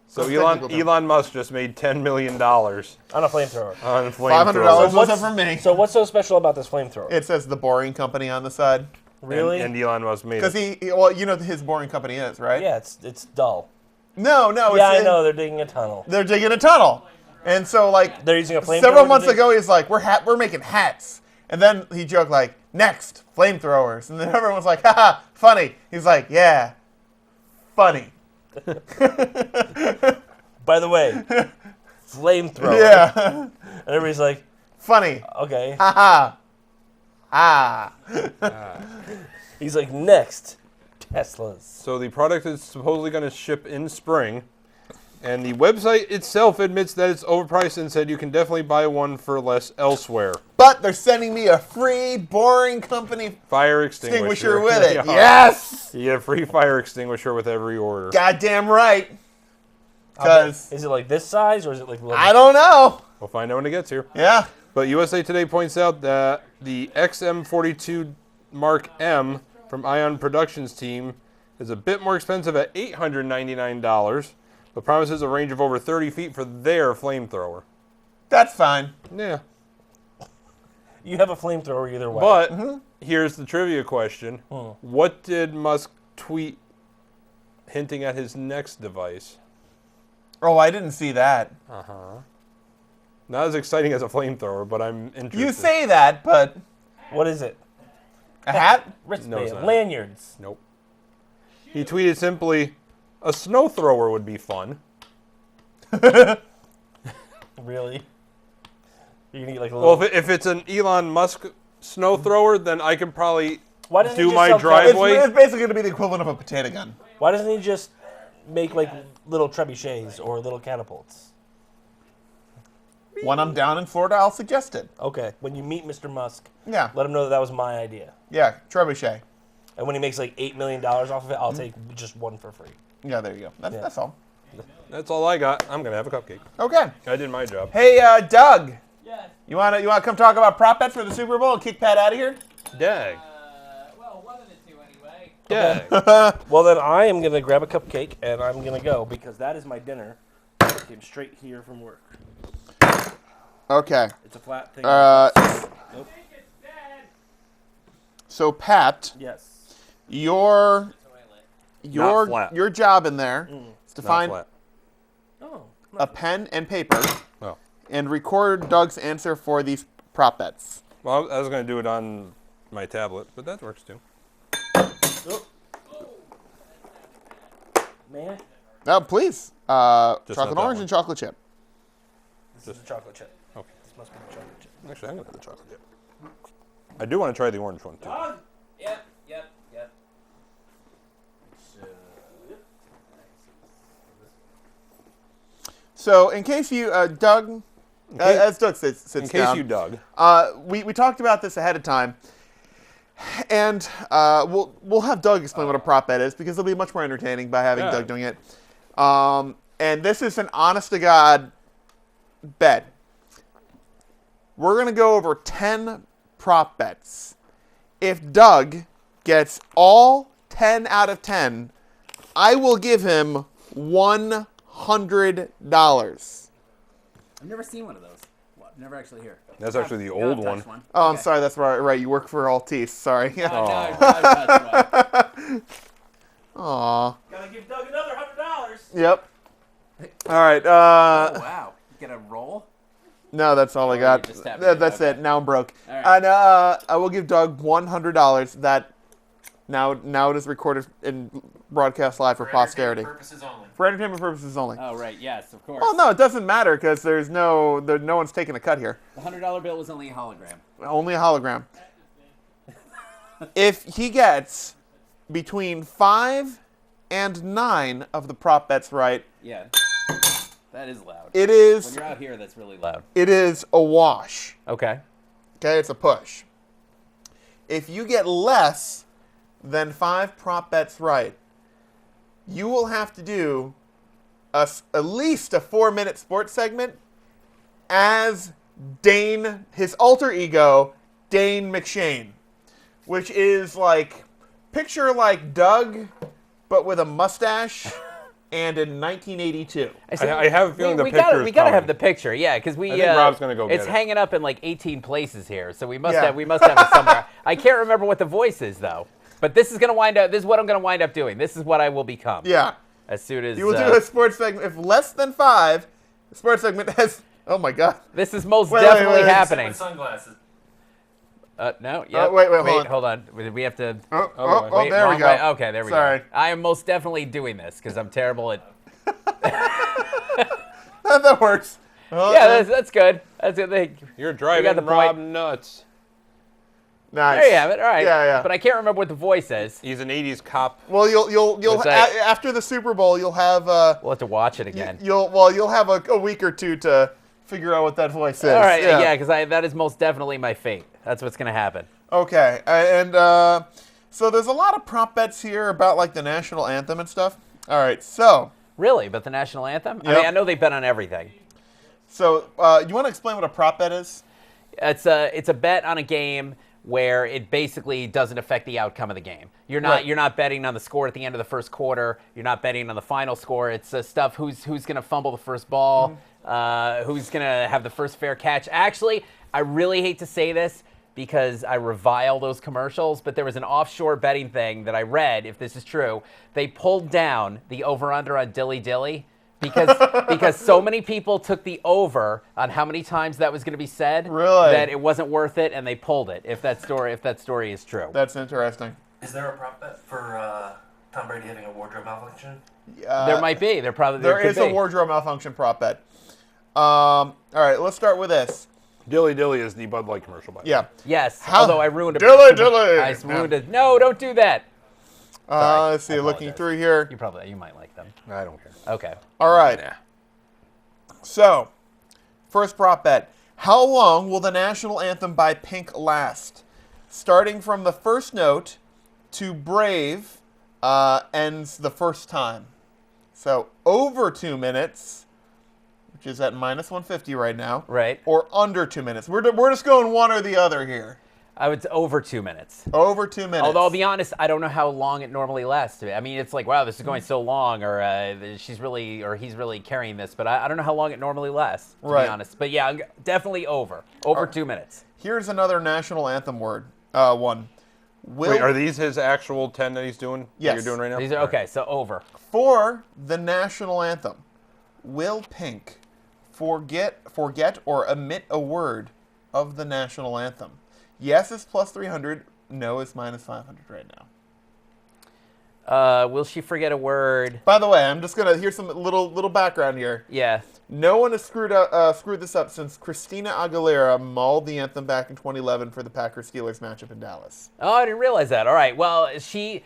So technical term. Elon Musk just made $10 million On a flamethrower. on $500 flamethrowers. was it for me. So what's so special about this flamethrower? It says the Boring Company on the side. Really? And Elon Musk made Because it. well, you know his Boring Company is, right? Yeah, it's dull. No, Yeah, I know. They're digging a tunnel. They're digging a tunnel. And so, like, They're using a flamethrower. several to months dig- ago, he's like, we're making hats. And then he joked, like, next, flamethrowers. And then everyone's like, haha, funny. He's like, yeah, funny. By the way, flamethrower. Yeah, And everybody's like, funny. okay. Haha. Ah. He's like, next, Teslas. So the product is supposedly going to ship in spring. And the website itself admits that it's overpriced and said you can definitely buy one for less elsewhere. But they're sending me a free Boring Company Fire extinguisher. extinguisher with it. Yeah. Yes! You get a free fire extinguisher with every order. Goddamn right. Because Is it like this size or is it like? I don't know. We'll find out when it gets here. Yeah. But USA Today points out that the XM42 Mark M from Ion Productions team is a bit more expensive at $899, but promises a range of over 30 feet for their flamethrower. That's fine. Yeah. You have a flamethrower either way. But here's the trivia question. What did Musk tweet hinting at his next device? Oh, I didn't see that. Not as exciting as a flamethrower, but I'm interested. You say that, but What is it? a hat? Wristband, No, it's not. lanyards. Nope. He tweeted simply, A snow thrower would be fun. Really? You're gonna get like a Well, little. if it's an Elon Musk snow thrower, then I can probably Why doesn't he do just my sell driveway. It's basically going to be the equivalent of a potato gun. Why doesn't he just make like little trebuchets or little catapults? When I'm down in Florida, I'll suggest it. Okay, when you meet Mr. Musk, Yeah. let him know that was my idea. Yeah, trebuchet. And when he makes like $8 million off of it, I'll take just one for free. Yeah, there you go. That's all. That's all I got. I'm gonna have a cupcake. Okay. I did my job. Hey, Doug. Yes. You wanna come talk about prop bets for the Super Bowl and kick Pat out of here? Dag. Well, one of the two anyway. Dag. Well, then I am gonna grab a cupcake and I'm gonna go because that is my dinner. I came straight here from work. Okay. It's a flat thing. Nope. So Pat, Yes. your flat. your job in there is to Not find flat. Oh. a pen and paper Oh. and record Doug's answer for these prop bets. Well, I was gonna do it on my tablet, but that works too. Man, Oh, please. not Chocolate that orange one. and chocolate chip. this is a chocolate chip. Okay. This must be the chocolate chip. Actually, I'm gonna have the chocolate chip. I do want to try the orange one too. Yep. So, in case you, Doug, as Doug sits In case down, you dug. we talked about this ahead of time, and we'll have Doug explain what a prop bet is because it'll be much more entertaining by having Yeah. Doug doing it. And this is an honest to God bet. We're gonna go over 10 prop bets. If Doug gets all 10 out of 10, I will give him $100. I've never seen one of those. Well, never actually here. That's actually the You old haven't touched one. Oh, I'm Okay. sorry. That's right. You work for Altice. Sorry. No, I've touched one. Aw. Gotta give Doug another $100. Yep. All right. Oh, wow. You get a roll? No, that's all I you got. just tapped That's it. it. Now I'm broke. All right. And I will give Doug $100. That now it is recorded and broadcast live for posterity. Purposes only. For entertainment purposes only. Oh, right. Yes, of course. Well, no, it doesn't matter because there's no one's taking a cut here. The $100 bill was only a hologram. Only a hologram. If he gets between 5 and 9 of the prop bets right, Yeah. That is loud. it When is you're out here, that's really loud. a wash. Okay. Okay, it's a push. If you get less than 5 prop bets right, you will have to do at least a 4-minute sports segment as Dane, his alter ego, Dane McShane, which is like, picture like Doug, but with a mustache, and in 1982. I have a feeling the picture gotta, is we gotta have coming. the picture, yeah, because we. I think Rob's gonna go get It's it. hanging up in like 18 places here, so we must Yeah. have it somewhere. I can't remember what the voice is though, but this is gonna wind up. This is what I'm gonna wind up doing. This is what I will become. Yeah. As soon as You will do a sports segment. If less than 5, the sports segment has, oh my God. this is most Wait, definitely wait, wait. happening. With sunglasses. No, yeah. wait, hold hold on. We have to. Oh, wait, there we wrong go. way. Okay, there we Sorry. go. I am most definitely doing this because I'm terrible at. That works. Yeah, that's good. That's good. You're driving the Rob point. nuts. Nice. There you have it. All right. Yeah. But I can't remember what the voice is. He's an 80s cop. Well, you'll What's that? after the Super Bowl, you'll have We'll have to watch it again. you'll have a week or two to figure out what that voice is. All right, yeah, because that is most definitely my fate. That's what's gonna happen. Okay, and so there's a lot of prop bets here about like the national anthem and stuff. All right, so Really, but the national anthem? I Yep. mean, I know they bet on everything. you want to explain what a prop bet is? It's a bet on a game where it basically doesn't affect the outcome of the game. You're not betting on the score at the end of the first quarter. You're not betting on the final score. It's stuff who's going to fumble the first ball, who's going to have the first fair catch. Actually, I really hate to say this because I revile those commercials, but there was an offshore betting thing that I read, if this is true. They pulled down the over-under on Dilly Dilly because so many people took the over on how many times that was going to be said Really? that it wasn't worth it, and they pulled it. If that story is true. That's interesting. Is there a prop bet for Tom Brady having a wardrobe malfunction? There might be. There There is could a be. wardrobe malfunction prop bet. All right, let's start with this. Dilly Dilly is the Bud Light commercial, by the way. Yeah. Yes. How- Although I ruined it. Dilly Dilly! I ruined it. No, don't do that. Let's see, I looking apologize. through here. You might like them. I don't care. Okay. All right. Nah. So, first prop bet. How long will the national anthem by Pink last? Starting from the first note to Brave ends the first time. So, over 2 minutes, which is at minus 150 right now. Right. Or under 2 minutes. We're just going one or the other here. I would say over 2 minutes. Over 2 minutes. Although I'll be honest, I don't know how long it normally lasts. I mean, it's like, wow, this is going so long, or he's really carrying this, but I don't know how long it normally lasts, to Right. be honest. But yeah, definitely over 2 minutes. Here's another national anthem word. One. Wait, are these his actual 10 that he's doing? Yes. That you're doing right now? These are okay. So over. For the national anthem, will Pink forget or omit a word of the national anthem? Yes is plus 300. No is minus 500 right now. Will she forget a word? By the way, I'm just gonna here's some little background here. Yeah. No one has screwed this up since Christina Aguilera mauled the anthem back in 2011 for the Packers-Steelers matchup in Dallas. Oh, I didn't realize that. All right. Well, she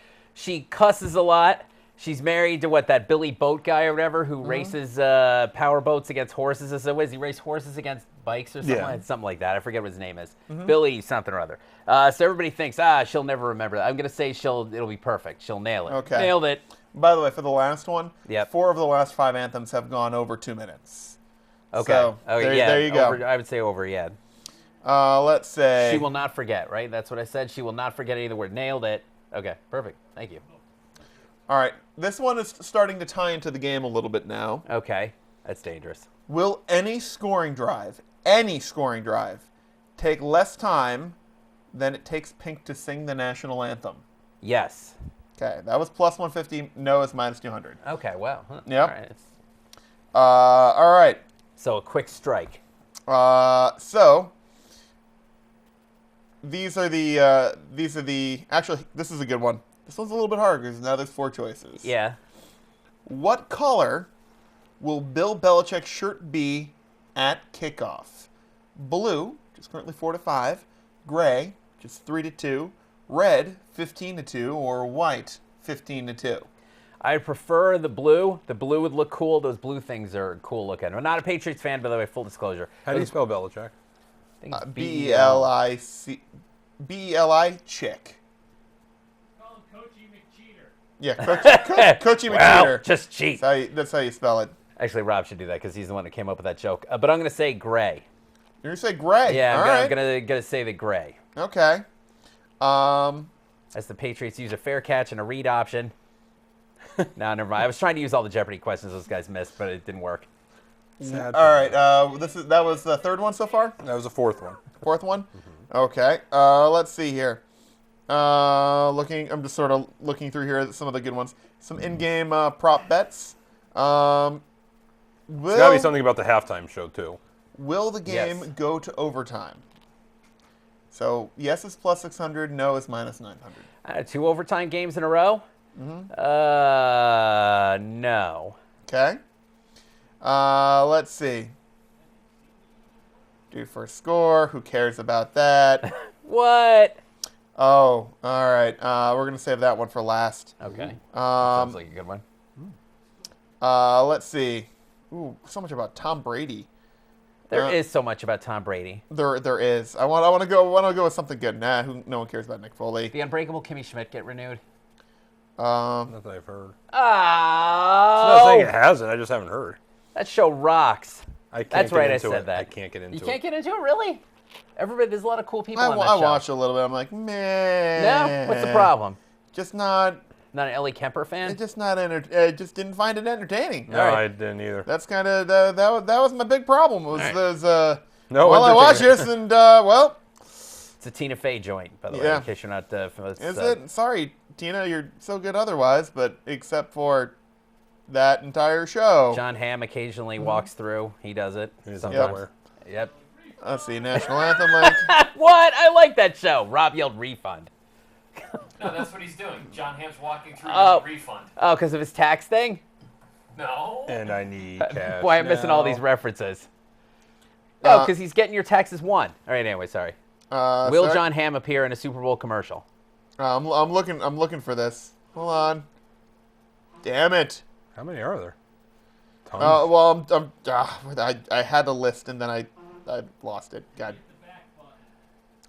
cusses a lot. She's married to that Billy Boat guy or whatever who races power boats against horses. So what does he race horses against bikes or something? Yeah. Something like that. I forget what his name is. Billy something or other. So everybody thinks, she'll never remember that. I'm gonna say it'll be perfect. She'll nail it. Okay. Nailed it. By the way, for the last one, Yep. 4 of the last 5 anthems have gone over 2 minutes. Okay. So, there you go. Over, I would say over. Yeah. Let's say She will not forget. Right. That's what I said. She will not forget any of the word. Nailed it. Okay. Perfect. Thank you. All right, this one is starting to tie into the game a little bit now. Okay. That's dangerous. Will any scoring drive, take less time than it takes Pink to sing the national anthem? Yes. Okay, that was plus 150. No is minus 200. Okay. Wow. Huh. Yep. All right. All right. So a quick strike. So these are the. Actually, this is a good one. This one's a little bit harder because now there's 4 choices. Yeah. What color will Bill Belichick's shirt be at kickoff? Blue, which is currently 4-5. Gray, which is 3-2. Red, 15-2, or white, 15-2. I prefer the blue. The blue would look cool. Those blue things are cool looking. I'm not a Patriots fan, by the way, full disclosure. How do you spell Belichick? I think it's B-E-L-I chick. Call him Coachy McCheater. Yeah, Coachy Well, McCheater. just cheat. That's how you spell it. Actually, Rob should do that because he's the one that came up with that joke. But I'm going to say gray. You're gonna say gray. Yeah, All I'm right. gonna say the gray. Okay. As the Patriots use a fair catch and a read option. No, never mind. I was trying to use all the Jeopardy questions those guys missed, but it didn't work. Sad. All right. That was the third one so far. That was the 4th one. 4th one. Okay. Let's see here. I'm just sort of looking through here at some of the good ones. Some in-game prop bets. There's got to be something about the halftime show, too. Will the game Yes. go to overtime? So yes is plus 600. No is minus 900. 2 overtime games in a row? No. Okay. Let's see. Do first score. Who cares about that? What? Oh, all right. We're gonna save that one for last. Okay. Sounds like a good one. Let's see. Ooh, so much about Tom Brady. There is so much about Tom Brady. There is. I want to go with something good. Nah, no one cares about Nick Foley. The Unbreakable Kimmy Schmidt get renewed? Not that I've heard. Oh, I'm not saying it hasn't. I just haven't heard. that show rocks. I can't That's get right, I into said it. that. I can't get into You it. can't get into it, really? Everybody, there's a lot of cool people I on that show. watched a little bit. I'm like, man. No? What's the problem? Just not. Not an Ellie Kemper fan? Just not just didn't find it entertaining. No, All right. I didn't either. That's kind of that was my big problem. Was right. those No, well, I watch entertaining. this and well, It's a Tina Fey joint, by the way, Yeah. in case you're not familiar. is it? Sorry, Tina, you're so good otherwise, but except for that entire show. John Hamm occasionally walks through. He does it. He's sometimes. somewhere. Yep. Let's see, national anthem. Like, What? I like that show. Rob yelled refund. No, that's what he's doing. John Hamm's walking through Oh. his refund. Oh, because of his tax thing? No. And I need cash. Boy, I'm missing all these now. references. No, because he's getting your taxes won. All right, anyway, sorry. Will so John Hamm appear in a Super Bowl commercial? I'm looking for this. Hold on. Damn it. How many are there? Tons. Well, I had a list and then I lost it. God.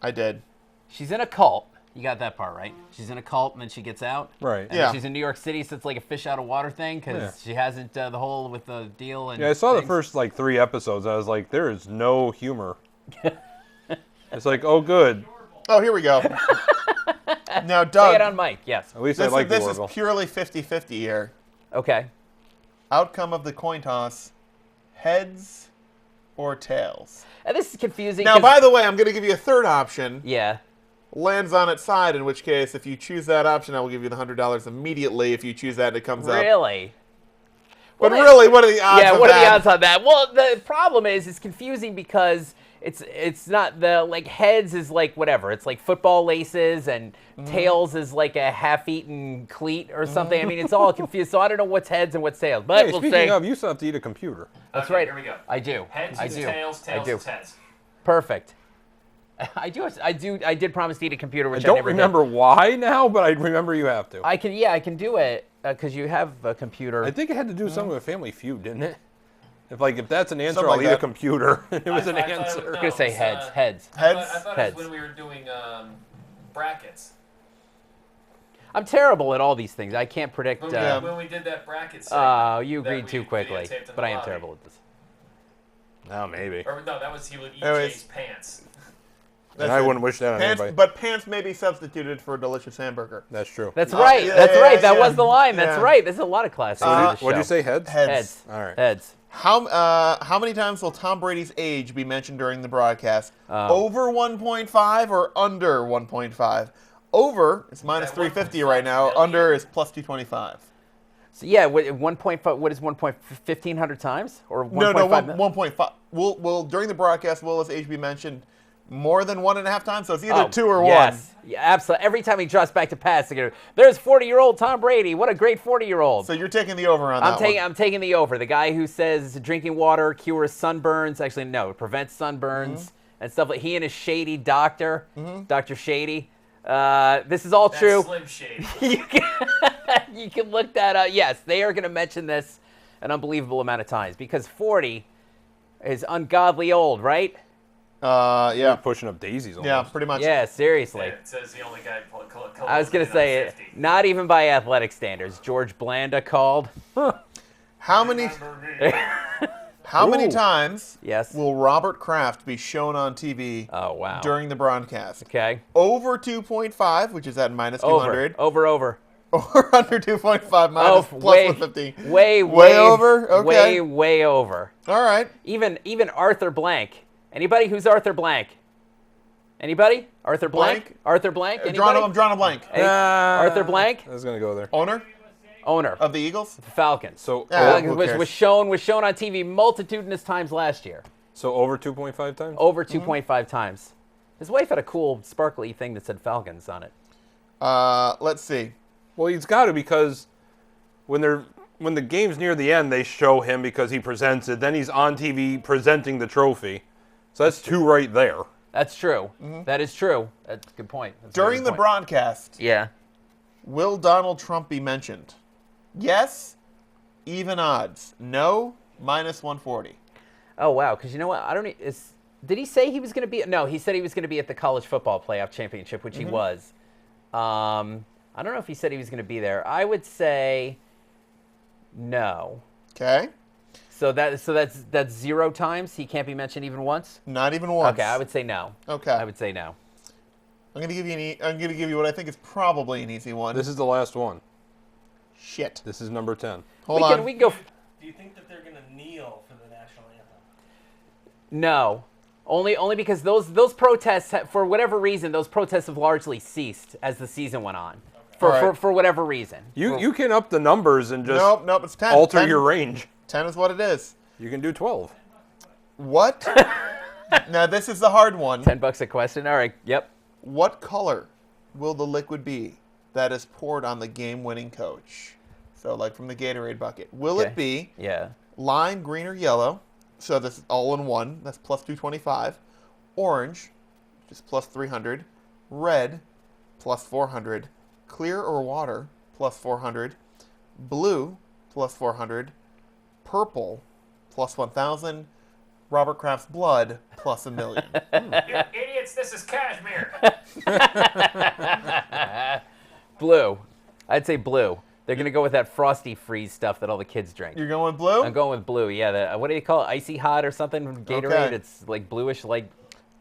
I did. She's in a cult. You got that part, right? She's in a cult and then she gets out. Right. And Yeah. then she's in New York City, so it's like a fish out of water thing because Yeah. she hasn't the whole with the deal. And Yeah, I saw the things. first like 3 episodes. I was like, there is no humor. It's like, oh, good. Oh, here we go. Now, Say Doug, it on mic. Yes. At least this, I like this the is Orville. purely 50-50 here. Okay. Outcome of the coin toss, heads or tails? And this is confusing. Now, 'cause- by the way, I'm going to give you a third option. yeah. Lands on its side, in which case, if you choose that option, I will give you the $100 immediately. If you choose that, it comes up. Really? But Well, really, what are the odds Yeah, of what are the that? odds on that? Well, the problem is it's confusing because it's not the like heads is like whatever. It's like football laces and tails is like a half-eaten cleat or something. I mean, it's all confused. So I don't know what's heads and what's tails. But Hey, we'll speaking say of, you still have to eat a computer. that's Okay, right. Here we go. I do. Heads I is do. tails, tails do. is heads. Perfect. I did promise to eat a computer, I which I, don't never remember why now, but I remember you have to. did. I can do it because you have a computer. I think it had to do something with Family Feud, didn't it? If that's an answer, Something I'll like eat a that. computer. It was an I thought it answer. was- I'm gonna say it's, heads. uh, Heads. I Heads? thought Heads. it was when we were doing brackets. I'm terrible at all these things. I can't predict. When we did that bracket segment. You that agreed we too quickly, videotaped in but the I am lobby. terrible at this. Oh, maybe. Or no, that was he would eat Anyways. Jay's pants. And I wouldn't wish that on Pants, anybody. but pants may be substituted for a delicious hamburger. That's true. That's right. yeah, That's yeah, right. That yeah. was the line. That's Yeah. right. There's a lot of classics. on this What'd you show. say, heads? Heads. All right. Heads. How many times will Tom Brady's age be mentioned during the broadcast? Over 1.5 or under 1.5? Over is minus At 350 1.5 right now. million. Under is plus 225. So yeah, 1.5. What is 1.1500 times or 1.5? No, million? 1.5. Will during the broadcast will his age be mentioned more than 1.5 times? So it's either Oh, 2 or yes. Yeah, absolutely. Every time he drops back to pass, they go, there's 40-year-old Tom Brady. What a great 40-year-old. 1. So you're taking the over on that one. I'm taking the over. The guy who says drinking water cures sunburns. Actually, no, it prevents sunburns and stuff like. He and his shady doctor, Dr. Shady. This is all That's true. Slim Shady. You can look that up. Yes, they are going to mention this an unbelievable amount of times because 40 is ungodly old, right? Yeah. Pushing up daisies almost. Yeah, pretty much. Yeah, seriously. It says the only guy. I was going to say it. Not even by athletic standards. George Blanda called. How many Ooh. times Yes. will Robert Kraft be shown on TV Oh, wow. during the broadcast? Okay. Over 2.5, which is at minus Over. 200. Over. Or under 2.5 minus Oh, plus way, 150. way over? Okay. Way over. All right. Even Arthur Blank. Anybody who's Arthur Blank? Anybody? Arthur Blank? Blank? Arthur Blank? I'm Anybody? drawing a blank. Any- Arthur Blank? I was going to go there. Owner Owner of the Eagles? the Falcons. So, Yeah. was, who cares? was shown on TV multitudinous times last year. so over 2.5 times? Over 2.5 times. His wife had a cool sparkly thing that said Falcons on it. Let's see. Well, he's got to because when the game's near the end, they show him because he presents it. Then he's on TV presenting the trophy. So that's 2 right there. That's true. That is true. That's a good point. That's a During good the point. broadcast, Yeah. will Donald Trump be mentioned? Yes, even odds. No, minus 140. Oh wow, because you know what? I don't. Did he say he was going to be? No, he said he was going to be at the college football playoff championship, which he was. I don't know if he said he was going to be there. I would say no. Okay. So that's 0 times. He can't be mentioned even once. Not even once. Okay, I would say no. Okay. I would say no. I'm gonna give you I'm gonna give you what I think is probably an easy one. This is the last one. Shit. This is number 10. Hold we on. can go. Do you think that they're going to kneel for the national anthem? No. Only because those protests, for whatever reason, those protests have largely ceased as the season went on. Alright. For whatever reason. You can up the numbers and just Nope, it's 10. alter 10. your range. 10 is what it is. You can do 12. What? Now this is the hard one. $10 a question. All right. Yep. What color will the liquid be that is poured on the game-winning coach? So, like from the Gatorade bucket. Will Okay. it be Yeah. lime, green, or yellow? So this is all in one. That's plus 225. Orange, which is plus 300. Red, plus 400. Clear or water, plus 400. Blue, plus 400. Purple, plus 1,000. Robert Kraft's blood, plus 1,000,000. You idiots, this is cashmere. Blue. I'd say blue. They're going to go with that Frosty Freeze stuff that all the kids drink. You're going with blue? I'm going with blue, yeah. What do you call it? Icy Hot or something from Gatorade? Okay. It's like bluish, like...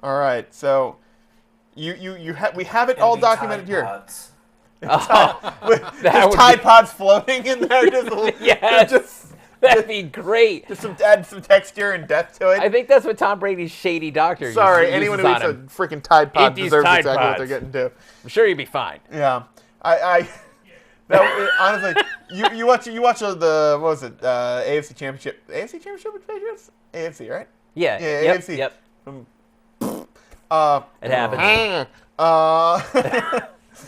All right, so we have it all And the documented Tide here. Pods. Just would Tide be- Pods floating in there, just Yes. just That'd be great. add some texture and depth to it. I think that's what Tom Brady's shady doctor Sorry, uses anyone who on eats a him. freaking Tide Pod Eat these deserves Tide exactly what Pods. they're getting to. I'm sure you'd be fine. Yeah, honestly, you watch the what was it AFC Championship with Patriots? AFC, right? Yeah. Yeah, Yep. AFC. Yep. It happens.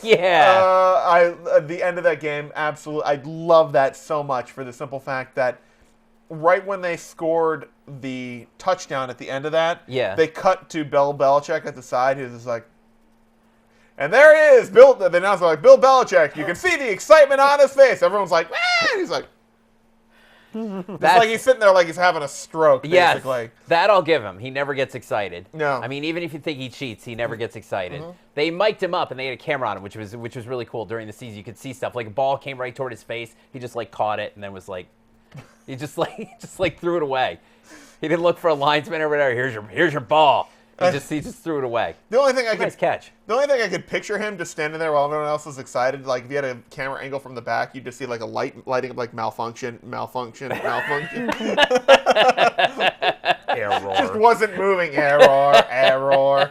Yeah. The end of that game, absolutely, I love that so much for the simple fact that right when they scored the touchdown at the end of that, Yeah. they cut to Bill Belichick at the side. He was just like, and there he is, Bill. The announcer like, Bill Belichick. You can see the excitement on his face. Everyone's like, ah! And he's like, it's like he's sitting there like he's having a stroke, Yes, basically. that I'll give him. He never gets excited. No. I mean, even if you think he cheats, he never gets excited. They mic'd him up and they had a camera on him, which was really cool. During the season, you could see stuff like a ball came right toward his face. He just like caught it and then was like, he just threw it away. He didn't look for a linesman or whatever. Here's your ball. He just threw it away. The only thing Nice catch. The only thing I could picture him just standing there while everyone else was excited, like if you had a camera angle from the back, you'd just see like a light lighting up like malfunction. Error. Just wasn't moving. Error.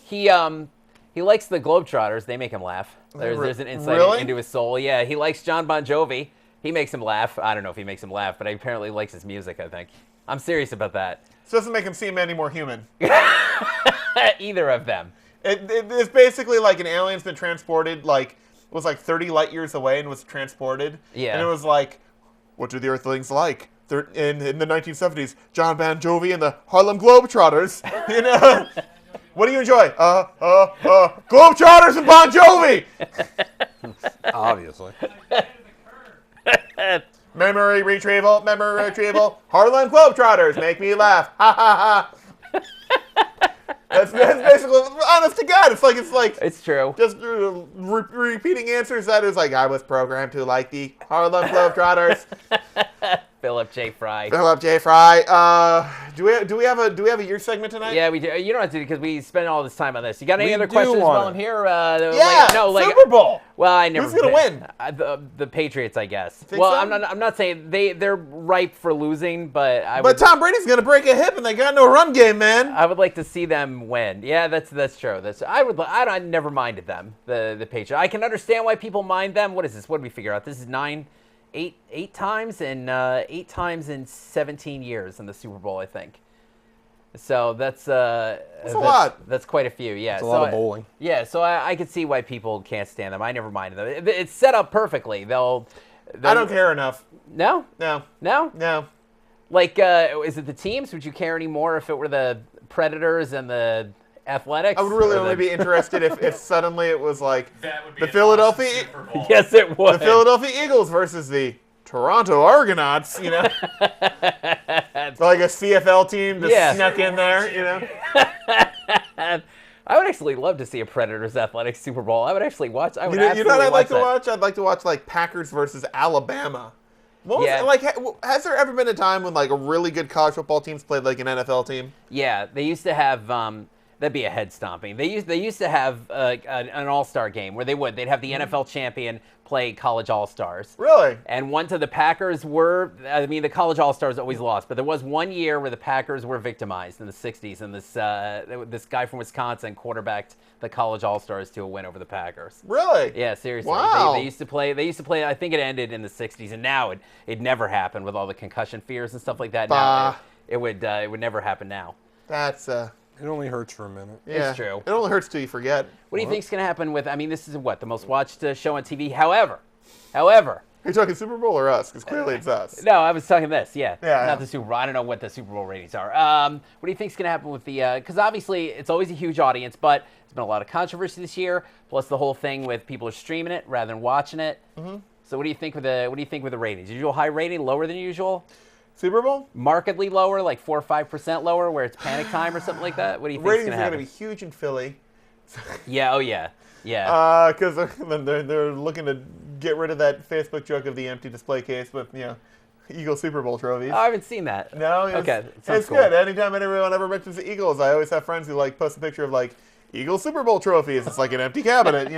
He likes the Globetrotters. They make him laugh. There's an insight Really? into his soul. Yeah, he likes John Bon Jovi. He makes him laugh. I don't know if he makes him laugh, but he apparently likes his music, I think. I'm serious about that. This doesn't make him seem any more human. Either of them. It's basically like an alien's been transported, like, it was like 30 light years away and was transported. Yeah. And it was like, what do the Earthlings like? In the 1970s, John Bon Jovi and the Harlem Globetrotters. You know? What do you enjoy? Globetrotters and Bon Jovi! Obviously. Memory retrieval. Harlem Globetrotters make me laugh. Ha ha ha. That's basically, honest to God, it's like It's true. just repeating answers that is like, I was programmed to like the Harlem Globetrotters. Philip J. Fry. Philip J. Fry. Do we have a year segment tonight? Yeah, we do. You don't have to because we spend all this time on this. You got any We other do questions while wanna. I'm here? Super Bowl. Well, I never. Who's gonna win? The Patriots, I guess. Think Well, so? I'm not saying they're ripe for losing, but But Tom Brady's gonna break a hip, and they got no run game, man. I would like to see them win. Yeah, that's true. I never minded them, the Patriots. I can understand why people mind them. What is this? What did we figure out? This is eight times in 17 years in the Super Bowl, I think. So that's a lot. That's quite a few. Yeah, It's a lot of bowling. Yeah, so I could see why people can't stand them. I never minded them. It's set up perfectly. I don't care enough. No, No. no. No. Like, is it the teams? Would you care any more if it were the Predators and the Athletics? I would really Or only be interested if suddenly it was like That would be the an Philadelphia awesome Super Bowl. Yes, it would. the Philadelphia Eagles versus the Toronto Argonauts, you know? Like a CFL team that Yeah. snuck in there, you know? I would actually love to see a Predators Athletics Super Bowl. I would actually watch. I would You know what absolutely I'd like to that. watch? I'd like to watch like Packers versus Alabama. What was Yeah. it, like? Has there ever been a time when like a really good college football team's played like an NFL team? Yeah, they used to have. That'd be a head stomping. They used to have an all-star game where they'd have the NFL champion play college all-stars. Really? And one to the Packers were, I mean, the college all-stars always lost, but there was one year where the Packers were victimized in the 60s, and this guy from Wisconsin quarterbacked the college all-stars to a win over the Packers. Really? Yeah, seriously. Wow. They used to play, I think it ended in the 60s, and now it never happened with all the concussion fears and stuff like that. Bah. Now it would never happen now. That's It only hurts for a minute. Yeah. It's true. It only hurts till you forget. What do you think's going to happen with? I mean, this is what the most watched show on TV. However, Are you talking Super Bowl or us? Because clearly it's us. no, I was talking this. Yeah, Yeah, not yeah. the Super Bowl. I don't know what the Super Bowl ratings are. What do you think's going to happen with the? Because obviously it's always a huge audience, but there's been a lot of controversy this year. Plus the whole thing with people are streaming it rather than watching it. Mm-hmm. So what do you think with the ratings? Usual high rating, lower than usual? Super Bowl? Markedly lower, like 4 or 5% lower, where it's panic time or something like that. What do you think's Ratings going to are happen? going to be huge in Philly. Yeah. Oh yeah. Yeah. Because they're looking to get rid of that Facebook joke of the empty display case with, Eagle Super Bowl trophies. Oh, I haven't seen that. No, Okay. Sounds It's cool. good. Anytime anyone ever mentions the Eagles, I always have friends who post a picture of Eagle Super Bowl trophies. It's like an empty cabinet,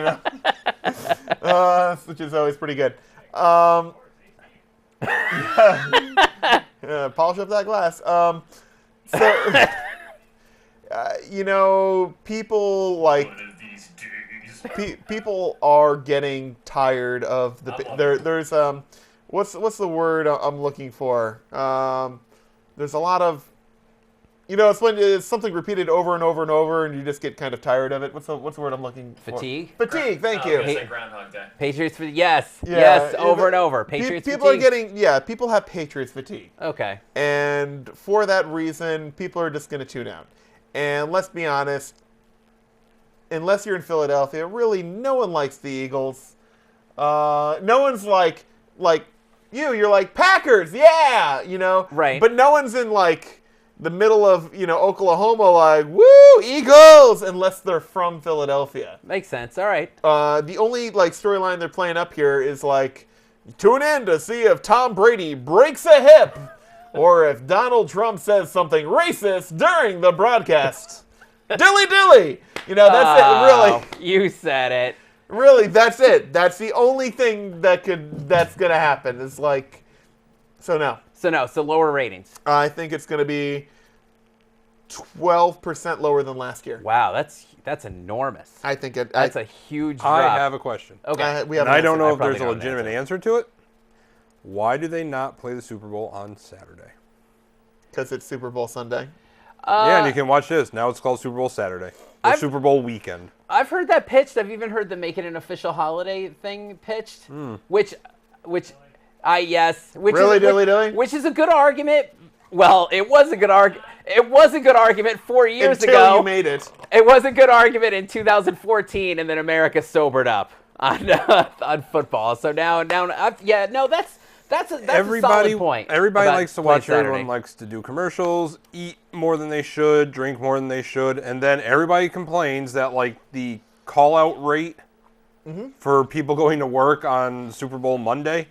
which is always pretty good. Polish up that glass. People people are getting tired of there's what's the word I'm looking for? There's a lot of it's when it's something repeated over and over and over, and you just get kind of tired of it. What's the word I'm looking for? Fatigue? Fatigue. Thank I you. was gonna say Groundhog Day. Patriots for yes, Yeah, yes, over and over. Patriots People are fatigue. getting people have Patriots fatigue, Okay. and for that reason, people are just going to tune out. And let's be honest, unless you're in Philadelphia, really no one likes the Eagles. No one's like you're like Packers, yeah, Right. But no one's in the middle of Oklahoma like woo Eagles unless they're from Philadelphia. Makes sense. All right. The only storyline they're playing up here is tune in to see if Tom Brady breaks a hip or if Donald Trump says something racist during the broadcast. Dilly dilly. That's it. Really. You said it. Really, that's it. That's the only thing that's gonna happen. Is so no. So lower ratings. I think it's gonna be 12% lower than last year. Wow, that's enormous. I think That's a huge drop. I have a question. Okay. we have And I don't know if probably there's a don't have an legitimate answer to it. Why do they not play the Super Bowl on Saturday? because it's Super Bowl Sunday. Yeah, and you can watch this. Now it's called Super Bowl Saturday. Or Super Bowl weekend. I've heard that pitched. I've even heard them make it an official holiday thing pitched, which yes, which Really, is, dilly dilly? which is a good argument. Well, it was a good argument. It was a good argument 4 years Until ago. you made it. It was a good argument in 2014, and then America sobered up on football. So now, that's a solid point. Everybody about likes to playing watch. Everyone Saturday. likes to do commercials, eat more than they should, drink more than they should, and then everybody complains that the call-out rate for people going to work on Super Bowl Monday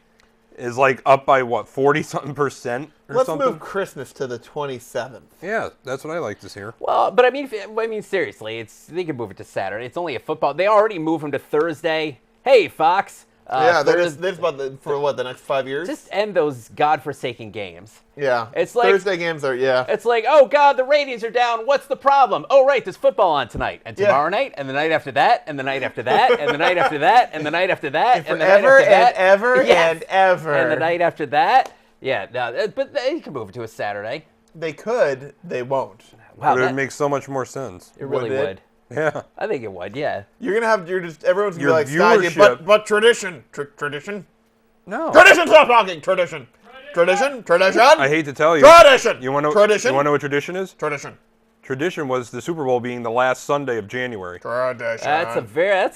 is up by 40-something% or Let's something. move Christmas to the 27th. Yeah, that's what I like to hear. Well, but I mean, seriously, they can move it to Saturday. It's only a football. They already moved them to Thursday. Hey, Fox. Yeah, they're about for the next 5 years. Just end those godforsaken games. Yeah, It's like Thursday games are It's like, oh God, the ratings are down. What's the problem? Oh right, there's football on tonight, and tomorrow night, and the night after that, and the night after that, and the night after that, and the night after that, and the night forever after that, and ever Yes. and ever. and the night after that. Yeah, no, but they can move it to a Saturday. They could, they won't. Wow, But it that, makes so much more sense. it really Would it? would. Yeah. I think it would. Yeah. Everyone's gonna Your be like, Scotty, viewership- but tradition, tradition, No. tradition. Stop talking, tradition, tradition. I hate to tell you. Tradition. You want to Tradition. You want to know what tradition is? Tradition. Tradition was the Super Bowl being the last Sunday of January. Tradition. That's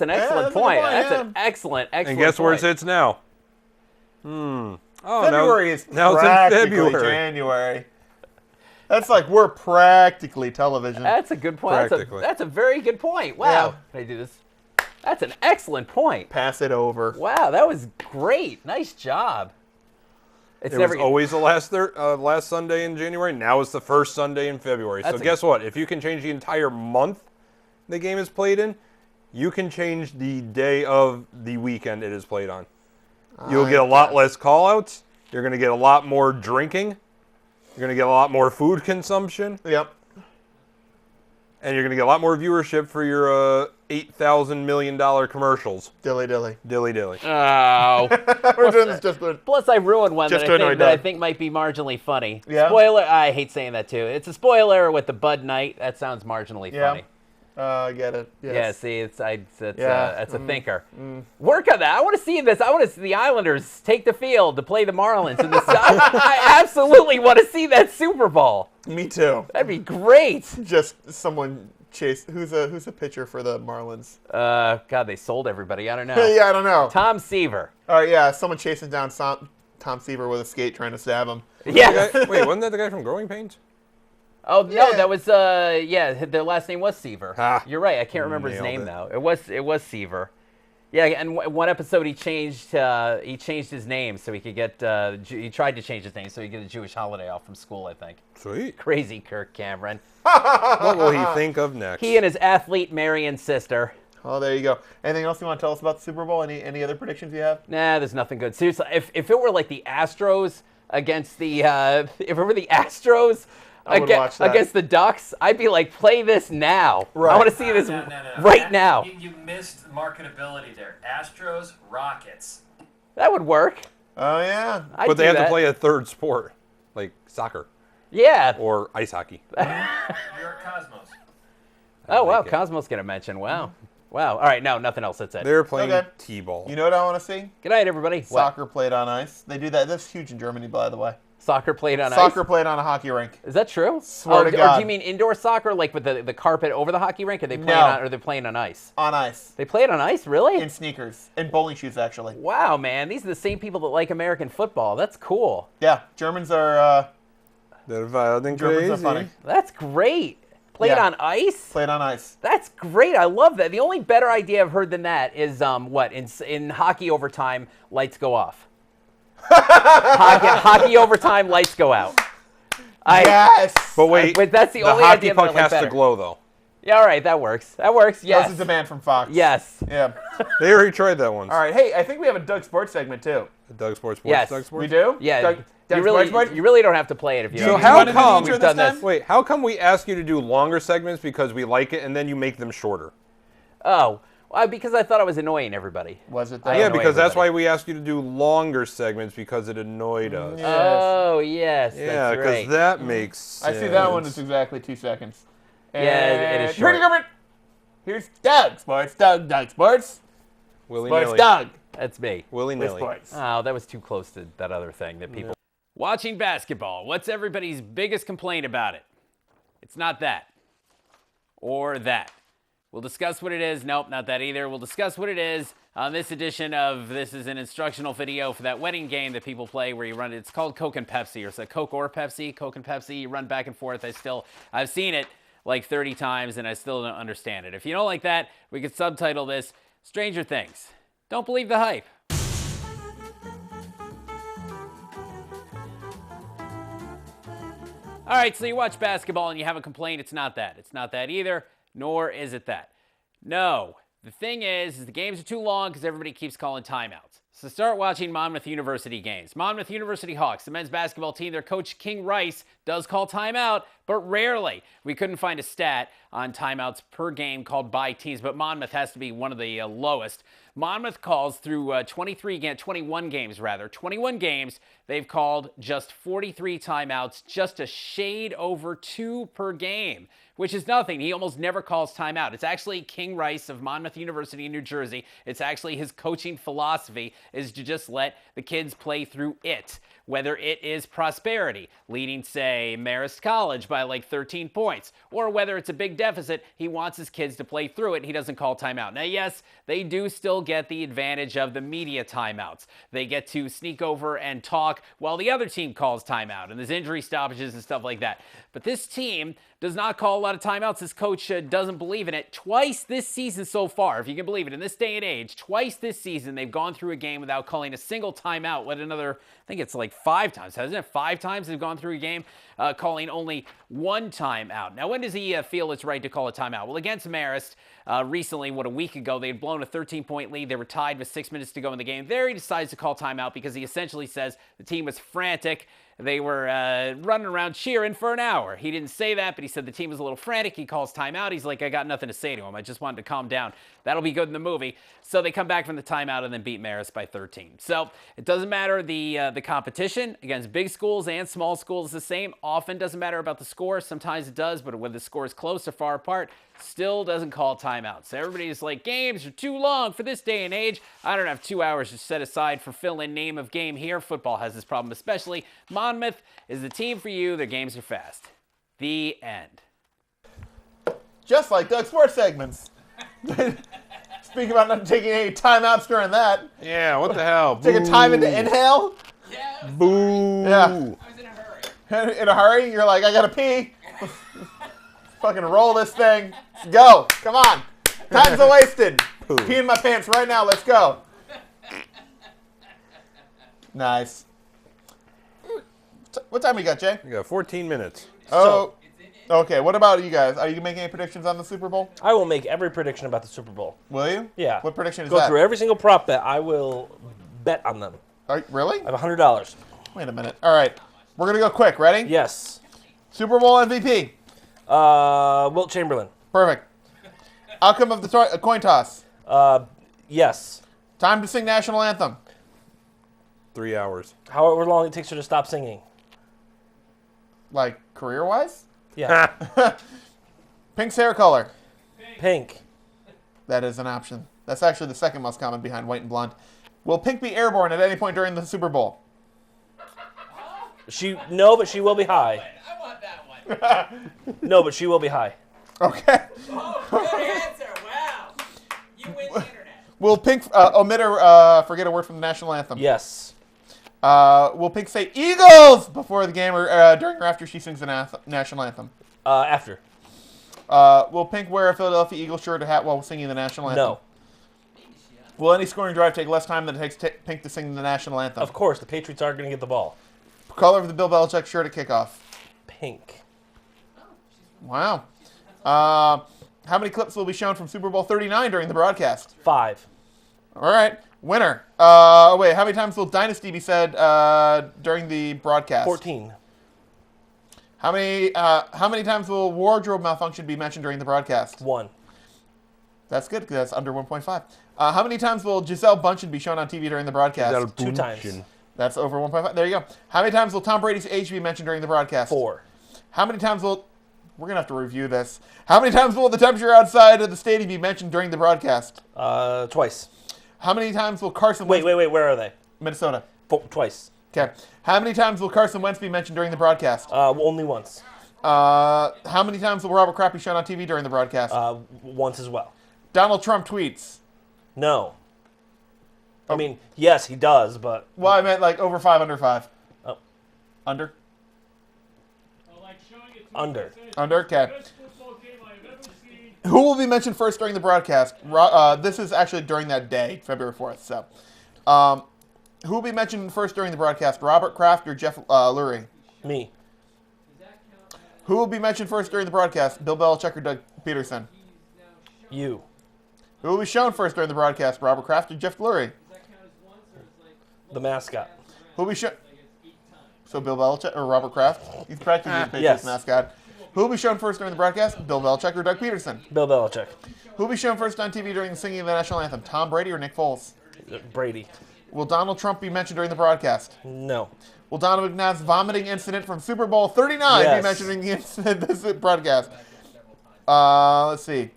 an excellent that's a good point. point, That's yeah. an excellent And guess where it point. sits now? Oh, February is now it's in practically February. January. That's we're practically television. That's a good point. Practically. That's a very good point. Wow. Yeah. Can I do this? That's an excellent point. Pass it over. Wow, that was great. Nice job. It's It never was always the last Sunday in January. Now it's the first Sunday in February. That's So a- guess what? If you can change the entire month the game is played in, you can change the day of the weekend it is played on. You'll get a lot less call-outs. You're going to get a lot more drinking. You're going to get a lot more food consumption. Yep. And you're going to get a lot more viewership for your $8,000 million commercials. Dilly dilly. Dilly dilly. Oh. We're doing this just good. Plus, I ruined one Just that to annoy I Doug. think might be marginally funny. Yeah? Spoiler. I hate saying that too. It's a spoiler with the Bud Knight. That sounds marginally Yeah. funny. I get it. Yes. Yeah, see, it's Yeah. a thinker. Work on that. I want to see this. I want to see the Islanders take the field to play the Marlins in this. I absolutely want to see that Super Bowl. Me too. That'd be great. Just someone chase. Who's a pitcher for the Marlins? God, they sold everybody. I don't know. Yeah, I don't know. Tom Seaver. All right, yeah, someone chasing down Tom Seaver with a skate trying to stab him. Yeah. Wait, wasn't that the guy from Growing Pains? Oh no, Yeah. that was their last name was Seaver. Ah. You're right. I can't remember his Nailed name it. though. It was Seaver. Yeah, and one episode he changed his name so he could get he tried to change his name so he could get a Jewish holiday off from school, I think. Sweet. Crazy Kirk Cameron. What will he think of next? He and his athlete Marion sister. Oh, there you go. Anything else you want to tell us about the Super Bowl? Any other predictions you have? Nah, there's nothing good. Seriously, if it were like the Astros against the if it were the Astros I would watch that. against the Ducks, I'd be like, play this now. Right. I want to see this No. right now. You missed marketability there. Astros, Rockets. That would work. Oh yeah. I'd But they do have that. to play a third sport, like soccer Yeah. or ice hockey. New York Cosmos. Oh wow, like it. Cosmos get a mention. Wow. Wow. All right, no, nothing else. That's it. They're playing Okay. t-ball. You know what I want to see? Good night, everybody. What? Soccer played on ice. They do that. That's huge in Germany, by the way. Soccer played on Soccer ice. played on a hockey rink. Is that true? Swear to Or do God. you mean indoor soccer, like with the carpet over the hockey rink? Or they playing No. on? Or they playing on ice? On ice. They played on ice, really? In sneakers. In bowling shoes, actually. Wow, man, these are the same people that like American football. That's cool. Yeah. Germans are They're wild and Germans crazy. are funny. That's great. Played Yeah. on ice? Played on ice. That's great. I love that. The only better idea I've heard than that is in hockey overtime, lights go off. hockey overtime, lights go out. Yes. But wait, But that's the only hockey idea that I puck like has better. to glow, though. Yeah, all right, that works. That works. That Yes. was a demand from Fox. Yes. Yeah. They already tried that once. All right. Hey, I think we have a Doug Sports segment too. Doug Sports. Yes. Doug Sports. We do? Yeah. Doug you Sports? really don't have to play it if you So don't. how wanna do the come intro we've this done time? this? Wait, how come we ask you to do longer segments because we like it, and then you make them shorter? Oh, well, because I thought I was annoying everybody. Was it I that? Yeah, annoy because that's everybody. why we asked you to do longer segments because it annoyed us. Yes. Oh, yes, Yeah, that's because right. that makes sense. I see that one is exactly 2 seconds. Yeah, it is And short. Here's Doug Sports. Doug Sports. Willy Sports nilly. Doug. That's me. Willy With nilly. sports. Oh, that was too close to that other thing that people. Watching basketball. What's everybody's biggest complaint about it? It's not that. Or that. We'll discuss what it is. Nope, not that either. We'll discuss what it is on this edition of This is an instructional video for that wedding game that people play where you run. It's called Coke and Pepsi, or it's like Coke or Pepsi. Coke and Pepsi. You run back and forth. I've seen it like 30 times and I still don't understand it. If you don't like that, we could subtitle this Stranger Things. Don't believe the hype. All right, so you watch basketball and you have a complaint. It's not that. It's not that either, nor is it that. No, the thing is the games are too long because everybody keeps calling timeouts. So start watching Monmouth University games. Monmouth University Hawks, the men's basketball team, their coach King Rice does call timeout, but rarely. We couldn't find a stat on timeouts per game called by teams, but Monmouth has to be one of the lowest. Monmouth calls through 21 games. They've called just 43 timeouts, just a shade over 2 per game, which is nothing. He almost never calls timeout. It's actually King Rice of Monmouth University in New Jersey. It's actually his coaching philosophy is to just let the kids play through it. Whether it is prosperity, leading, say, Marist College by like 13 points, or whether it's a big deficit, he wants his kids to play through it, and he doesn't call timeout. Now, yes, they do still get the advantage of the media timeouts. They get to sneak over and talk while the other team calls timeout, and there's injury stoppages and stuff like that. But this team does not call a lot of timeouts. This coach doesn't believe in it. Twice this season so far, if you can believe it, in this day and age, twice this season they've gone through a game without calling a single timeout. What another, I think it's like 5 times, hasn't it? 5 times they've gone through a game calling only 1 timeout. Now, when does he feel it's right to call a timeout? Well, against Marist, recently, a week ago, they had blown a 13-point lead. They were tied with 6 minutes to go in the game. There he decides to call timeout because he essentially says the team was frantic. They were running around cheering for an hour. He didn't say that, but he said the team was a little frantic. He calls timeout. He's like, I got nothing to say to him. I just wanted to calm down. That'll be good in the movie. So they come back from the timeout and then beat Marist by 13. So it doesn't matter the competition against big schools and small schools is the same. Often doesn't matter about the score. Sometimes it does, but when the score is close or far apart, still doesn't call timeout. So everybody's like, games are too long for this day and age. I don't have 2 hours to set aside for fill-in name of game here. Football has this problem especially. Monmouth is the team for you. Their games are fast. The end. Just like Doug Sports segments. Speaking about not taking any timeouts during that. Yeah, what the hell? Take a time into inhale. Yeah. Boo. Yeah. I was in a hurry. In a hurry, you're like, I gotta pee. Fucking roll this thing. Let's go. Come on. Time's wasted. Pee in my pants right now. Let's go. Nice. What time we got, Jay? You got 14 minutes. Oh. Okay, what about you guys? Are you making any predictions on the Super Bowl? I will make every prediction about the Super Bowl. Will you? Yeah. What prediction is Go that? through every single prop bet. I will bet on them. Really? I have $100. Wait a minute. All right. We're going to go quick. Ready? Yes. Super Bowl MVP. Wilt Chamberlain. Perfect. Outcome of the coin toss. Yes. Time to sing national anthem. 3 hours. However long it takes her to stop singing. Like, career-wise? Yeah. Pink's hair color. Pink. That is an option. That's actually the second most common behind white and blonde. Will Pink be airborne at any point during the Super Bowl? No, but she will be high. I want that one. No, but she will be high. Okay. Oh, good answer. Wow. You win the internet. Will Pink omit or forget a word from the national anthem? Yes. Will Pink say Eagles before the game or during or after she sings the national anthem? After. Will Pink wear a Philadelphia Eagles shirt or hat while singing the national anthem? No. Will any scoring drive take less time than it takes Pink to sing the national anthem? Of course, the Patriots aren't going to get the ball. Color of the Bill Belichick shirt at kickoff? Pink. Wow. How many clips will be shown from Super Bowl 39 during the broadcast? 5. All right. Winner. Wait, how many times will Dynasty be said during the broadcast? 14. How many times will wardrobe malfunction be mentioned during the broadcast? 1. That's good, because that's under 1.5. How many times will Giselle Bundchen be shown on TV during the broadcast? 2 times. That's over 1.5. There you go. How many times will Tom Brady's age be mentioned during the broadcast? 4. How many times will... We're going to have to review this. How many times will the temperature outside of the stadium be mentioned during the broadcast? Twice. How many times will Carson Wait, Wentz... where are they? Minnesota. Twice. Okay. How many times will Carson Wentz be mentioned during the broadcast? Only once. How many times will Robert Kraft be shown on TV during the broadcast? Once as well. Donald Trump tweets. No. I mean, yes, he does, but... Well, I meant like over 5, under 5. Oh. Under? Under. Under, okay. Who will be mentioned first during the broadcast? This is actually during that day, February 4th. So, who will be mentioned first during the broadcast? Robert Kraft or Jeff Lurie? Me. Who will be mentioned first during the broadcast? Bill Belichick or Doug Peterson? You. Who will be shown first during the broadcast? Robert Kraft or Jeff Lurie? The mascot. Who will be shown? So Bill Belichick or Robert Kraft? He's practically the Patriots Yes. mascot. Who will be shown first during the broadcast? Bill Belichick or Doug Peterson? Bill Belichick. Who will be shown first on TV during the singing of the national anthem? Tom Brady or Nick Foles? Brady. Will Donald Trump be mentioned during the broadcast? No. Will Donovan McNabb's vomiting incident from Super Bowl 39 Yes. be mentioned in the incident this broadcast? Let's see.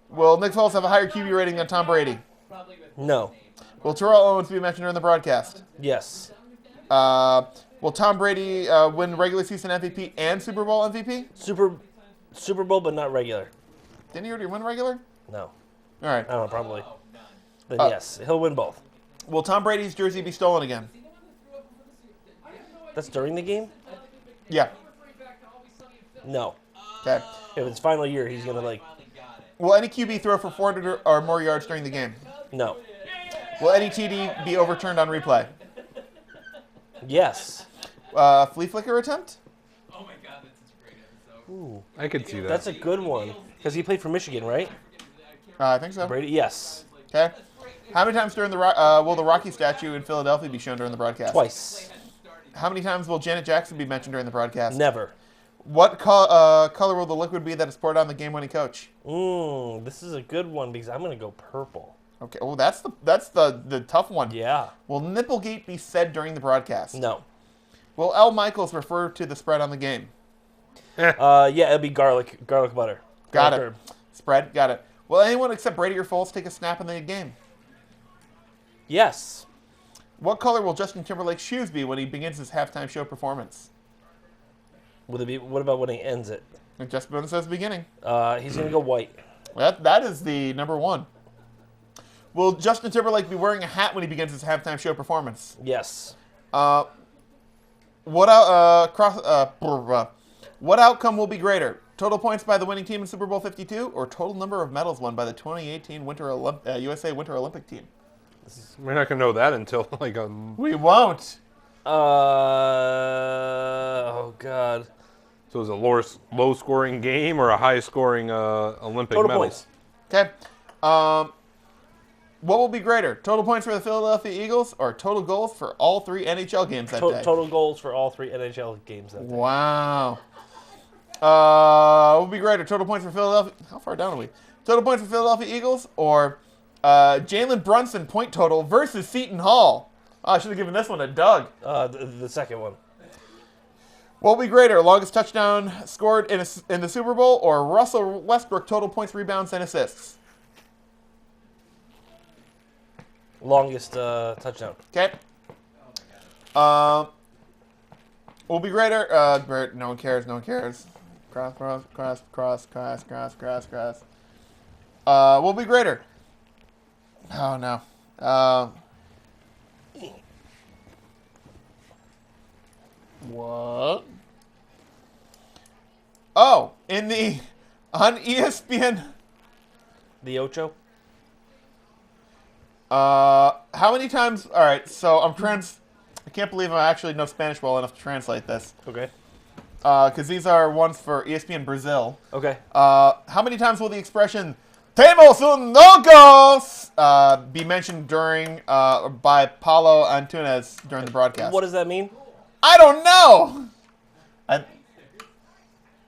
Will Nick Foles have a higher QB rating than Tom Brady? No. Will Terrell Owens be mentioned during the broadcast? Yes. Will Tom Brady win regular season MVP and Super Bowl MVP? Super Bowl, but not regular. Didn't he already win regular? No. All right. I don't know, probably. Then yes, he'll win both. Will Tom Brady's jersey be stolen again? That's during the game? Yeah. No. Okay. If it's final year, he's going to, Will any QB throw for 400 or more yards during the game? No. Will any TD be overturned on replay? Yes. Flea flicker attempt? Oh my god, that's such a great episode. Ooh. I could see that. That's a good one. Because he played for Michigan, right? I think so. Brady, yes. Okay. How many times during the will the Rocky statue in Philadelphia be shown during the broadcast? Twice. How many times will Janet Jackson be mentioned during the broadcast? Never. What color will the liquid be that is poured on the game-winning coach? This is a good one because I'm gonna go purple. Okay. Well, that's the tough one. Yeah. Will Nipplegate be said during the broadcast? No. Will Al Michaels refer to the spread on the game? Yeah, it'll be garlic butter. Got Garlic it. herb. Spread. Got it. Will anyone except Brady or Foles take a snap in the game? Yes. What color will Justin Timberlake's shoes be when he begins his halftime show performance? Will it be? What about when he ends it? It just says beginning. He's gonna go white. That is the number one. Will Justin Timberlake be wearing a hat when he begins his halftime show performance? Yes. What outcome will be greater? Total points by the winning team in Super Bowl 52 or total number of medals won by the 2018 USA Winter Olympic team? We're not going to know that until like a... We won't. Oh, God. So is it a low-scoring game or a high-scoring Olympic Total medal? points. Okay. What will be greater? Total points for the Philadelphia Eagles or total goals for all three NHL games that day? Total goals for all three NHL games that day. Wow. What will be greater? Total points for Philadelphia. How far down are we? Total points for Philadelphia Eagles or Jalen Brunson point total versus Seton Hall? Oh, I should have given this one to Doug. The second one. What will be greater? Longest touchdown scored in the Super Bowl or Russell Westbrook total points, rebounds, and assists? Longest touchdown. Okay. Will be greater? No one cares. No one cares. Cross. Will be greater? Oh no. What? Oh, on ESPN. The Ocho. How many times? All right, so I can't believe I actually know Spanish well enough to translate this. Okay. Because these are ones for ESPN Brazil. Okay. How many times will the expression "Temos un locos" be mentioned by Paulo Antunes during the broadcast? What does that mean? I don't know.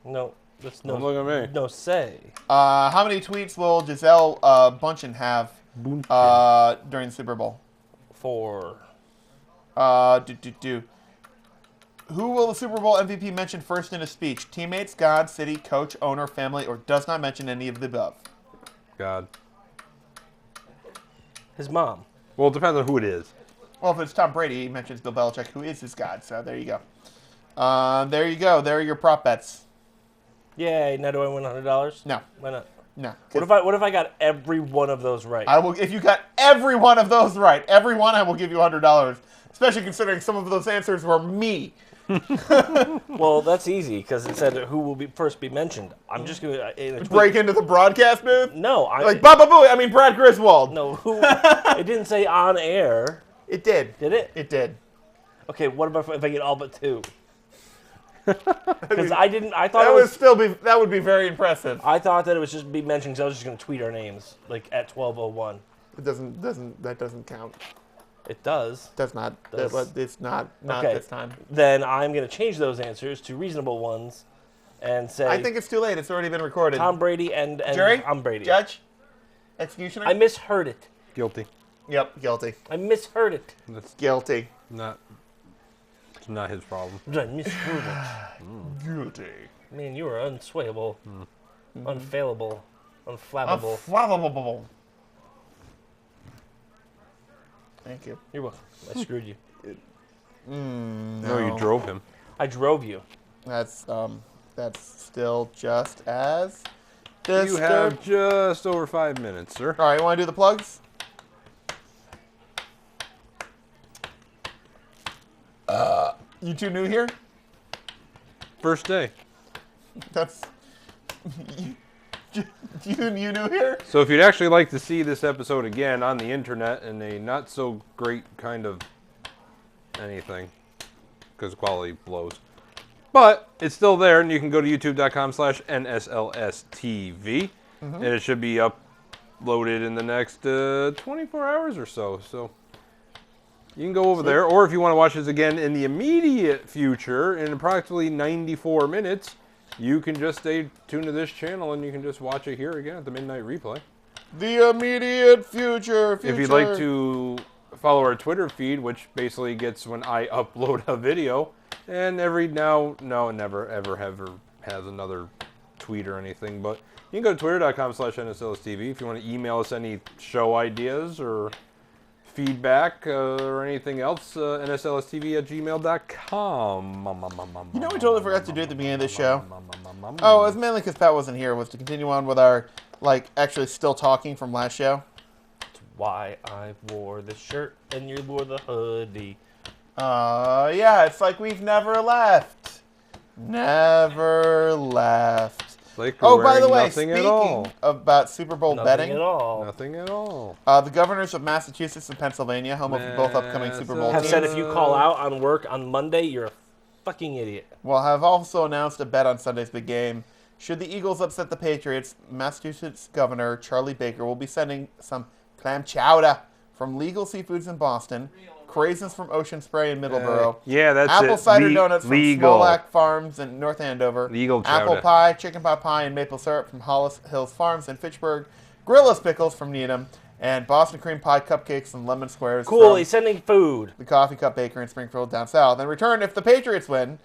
No, that's no. Don't look at me. No say. How many tweets will Giselle Bundchen have during the Super Bowl? 4. Who will the Super Bowl MVP mention first in a speech? Teammates, God, city, coach, owner, family, or does not mention any of the above? God. His mom. Well, it depends on who it is. Well, if it's Tom Brady, he mentions Bill Belichick, who is his God. So there you go. There you go. There are your prop bets. Yay! Now do I win $100? No. Why not? No. What if I got every one of those right? I will. If you got every one of those right, every one, I will give you $100. Especially considering some of those answers were me. Well, that's easy because it said who will first be mentioned. I'm just gonna break into the broadcast booth. No, Baba Booey. I mean Brad Griswold. No, who? It didn't say on air. It did. Did it? It did. Okay, what about if I get all but 2? Because I thought that would be very impressive. I thought that it was just be mentioned because I was just gonna tweet our names like at 12:01. It doesn't count. It does. Does not. It's not okay. This time. Then I'm going to change those answers to reasonable ones and say... I think it's too late. It's already been recorded. Tom Brady and Jury? Tom Brady. Judge? Executioner? I misheard it. Guilty. Yep, guilty. I misheard it. That's guilty. It's not his problem. I misheard it. Guilty. Man, you are unswayable. Unfailable. Unflappable. Unflappable. Thank you. You're welcome. I screwed you. No, you drove him. I drove you. That's still just as You have just over 5 minutes, sir. All right, you want to do the plugs? You two new here? First day. That's you new here? So if you'd actually like to see this episode again on the internet in a not so great kind of anything, because quality blows, but it's still there, and you can go to youtube.com/NSLSTV, and it should be up loaded in the next 24 hours or so. So you can go over there, or if you want to watch this again in the immediate future, in approximately 94 minutes, you can just stay tuned to this channel and you can just watch it here again at the midnight replay. The immediate future. If you'd like to follow our Twitter feed, which basically gets when I upload a video, and every never ever has another tweet or anything, but you can go to twitter.com/NSLSTV if you want to email us any show ideas or feedback or anything else, nslstv@gmail.com. You know, we totally forgot to do at the beginning of the show. Oh, it was mainly because Pat wasn't here. Was to continue on with our actually still talking from last show. Why I wore the shirt and you wore the hoodie. Yeah, it's like we've never left. Never left. Like oh, by the way, nothing speaking about Super Bowl betting. Nothing at all. The governors of Massachusetts and Pennsylvania, home of both upcoming Super Bowl have teams, said if you call out on work on Monday, you're a fucking idiot. Well, have also announced a bet on Sunday's big game. Should the Eagles upset the Patriots, Massachusetts Governor Charlie Baker will be sending some clam chowder from Legal Seafoods in Boston, craisins from Ocean Spray in Middleborough, yeah, that's apple it. cider donuts from legal. Smolak Farms in North Andover, Legal apple chowder. pie, chicken pot pie, and maple syrup from Hollis Hills Farms in Fitchburg, Gorilla's Pickles from Needham, and Boston Cream Pie Cupcakes and Lemon Squares Cool, from he's sending food. the Coffee Cup Baker in Springfield down south. In return, if the Patriots win,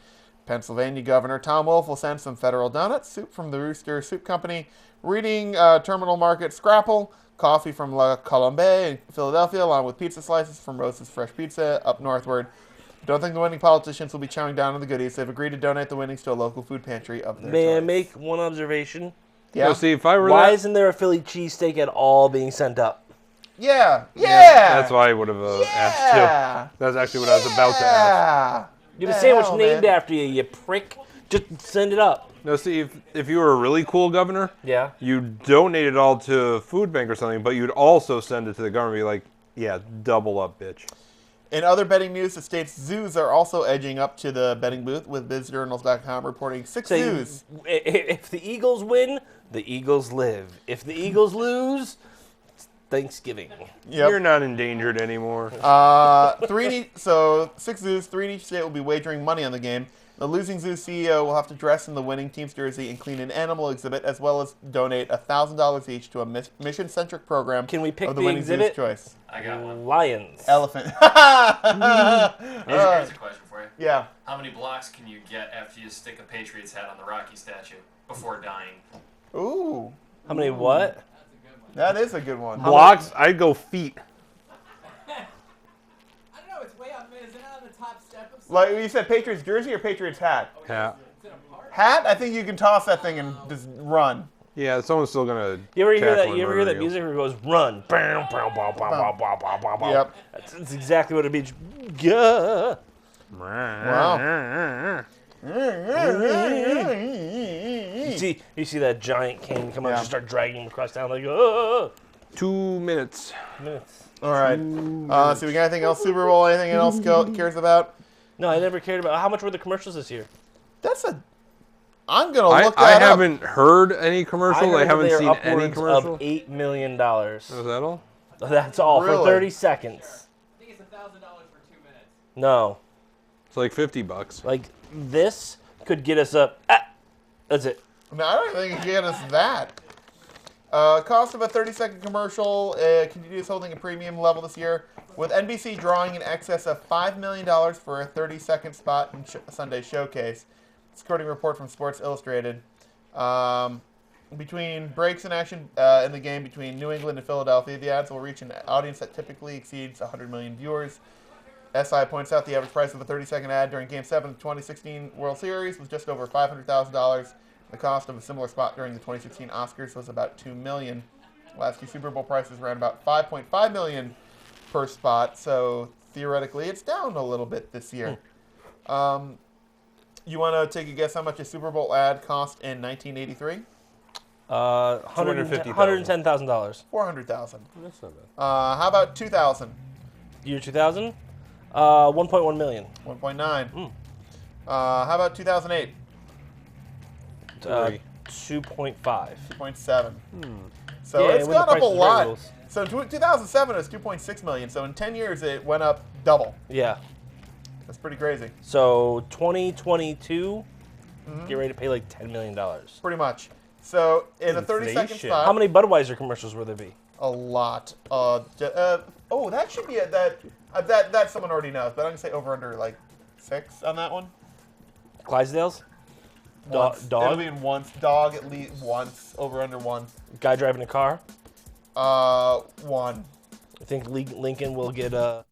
Pennsylvania Governor Tom Wolf will send some federal donuts, soup from the Rooster Soup Company, Reading Terminal Market Scrapple, coffee from La Colombe in Philadelphia, along with pizza slices from Rose's Fresh Pizza up northward. Don't think the winning politicians will be chowing down on the goodies. They've agreed to donate the winnings to a local food pantry of their May I choice. make one observation? Yeah. So, see, if I were Why that, isn't there a Philly cheesesteak at all being sent up? Yeah. that's what I would have asked too. That's actually what I was about to ask. You have a The sandwich hell, named man. after you, you prick. Just send it up. No, see, if you were a really cool governor, Yeah. you donate it all to food bank or something, but you'd also send it to the government, be like, yeah, double up, bitch. In other betting news, the state's zoos are also edging up to the betting booth, with BizJournals.com reporting 6 Say, zoos. if the Eagles win, the Eagles live. If the Eagles lose, it's Thanksgiving. Yep. You're not endangered anymore. 6 zoos, 3 in each state will be wagering money on the game. The losing zoo CEO will have to dress in the winning team's jersey and clean an animal exhibit, as well as donate $1,000 each to a mission-centric program. Can we pick of the the winning exhibit? zoo's choice. I got one. Lions. Elephant. Here's a question for you. Yeah. How many blocks can you get after you stick a Patriots hat on the Rocky statue before dying? Ooh, How many what? that is a good one. Blocks, I'd go feet. I don't know, it's way up, man. Is it not on the top step of Like you said, Patriots jersey or Patriots hat? Yeah. Hat? I think you can toss that thing and just run. Yeah, someone's still gonna. You ever hear tackle that? and You ever hear murder that music where it goes run? Bow, bow, bow, bow, bow, bow, bow, bow, bow. Yep. That's exactly what it means. Gah. Wow. You see that giant cane come out and Yeah. just start dragging him across town like, oh. 2 minutes. All right. So we got anything else Super Bowl? Anything else cares about? No, I never cared about. How much were the commercials this year? I'm gonna look I that up. haven't heard any commercial. I heard haven't they are seen any upwards commercial. of $8 million. Is that all? That's all for Really? 30 seconds. I think it's $1,000 for 2 minutes. No, It's like $50. like this could get us up. That's it. No, I don't think it can get us that. Cost of a 30-second commercial continues holding a premium level this year, with NBC drawing in excess of $5 million for a 30-second spot in Sunday Showcase. It's quoting a report from Sports Illustrated. Between breaks and action in the game between New England and Philadelphia, the ads will reach an audience that typically exceeds 100 million viewers. SI points out the average price of a 30-second ad during Game 7 of the 2016 World Series was just over $500,000. The cost of a similar spot during the 2016 Oscars was about $2 million. Last year's Super Bowl prices ran about $5.5 million per spot, so theoretically it's down a little bit this year. You want to take a guess how much a Super Bowl ad cost in 1983? $110,000. $400,000. That's not bad. How about 2000? Year 2000, 1.1 million. 1.9. How about 2008? 2.5. 2.7. So Yeah, it's when the gone up a Price is Right lot. rules. So 2007 it was 2.6 million. So in 10 years it went up double. Yeah. That's pretty crazy. So 2022, get ready to pay like $10 million. Pretty much. So in a 30-second Inflation. spot, How many Budweiser commercials will there be? a lot. That should be that someone already knows, but I'm gonna say over under like 6 on that one. Clydesdales? Once. Dog? It'll be in once. Dog at least once. Over under 1. Guy driving a car? 1. I think Lincoln will get a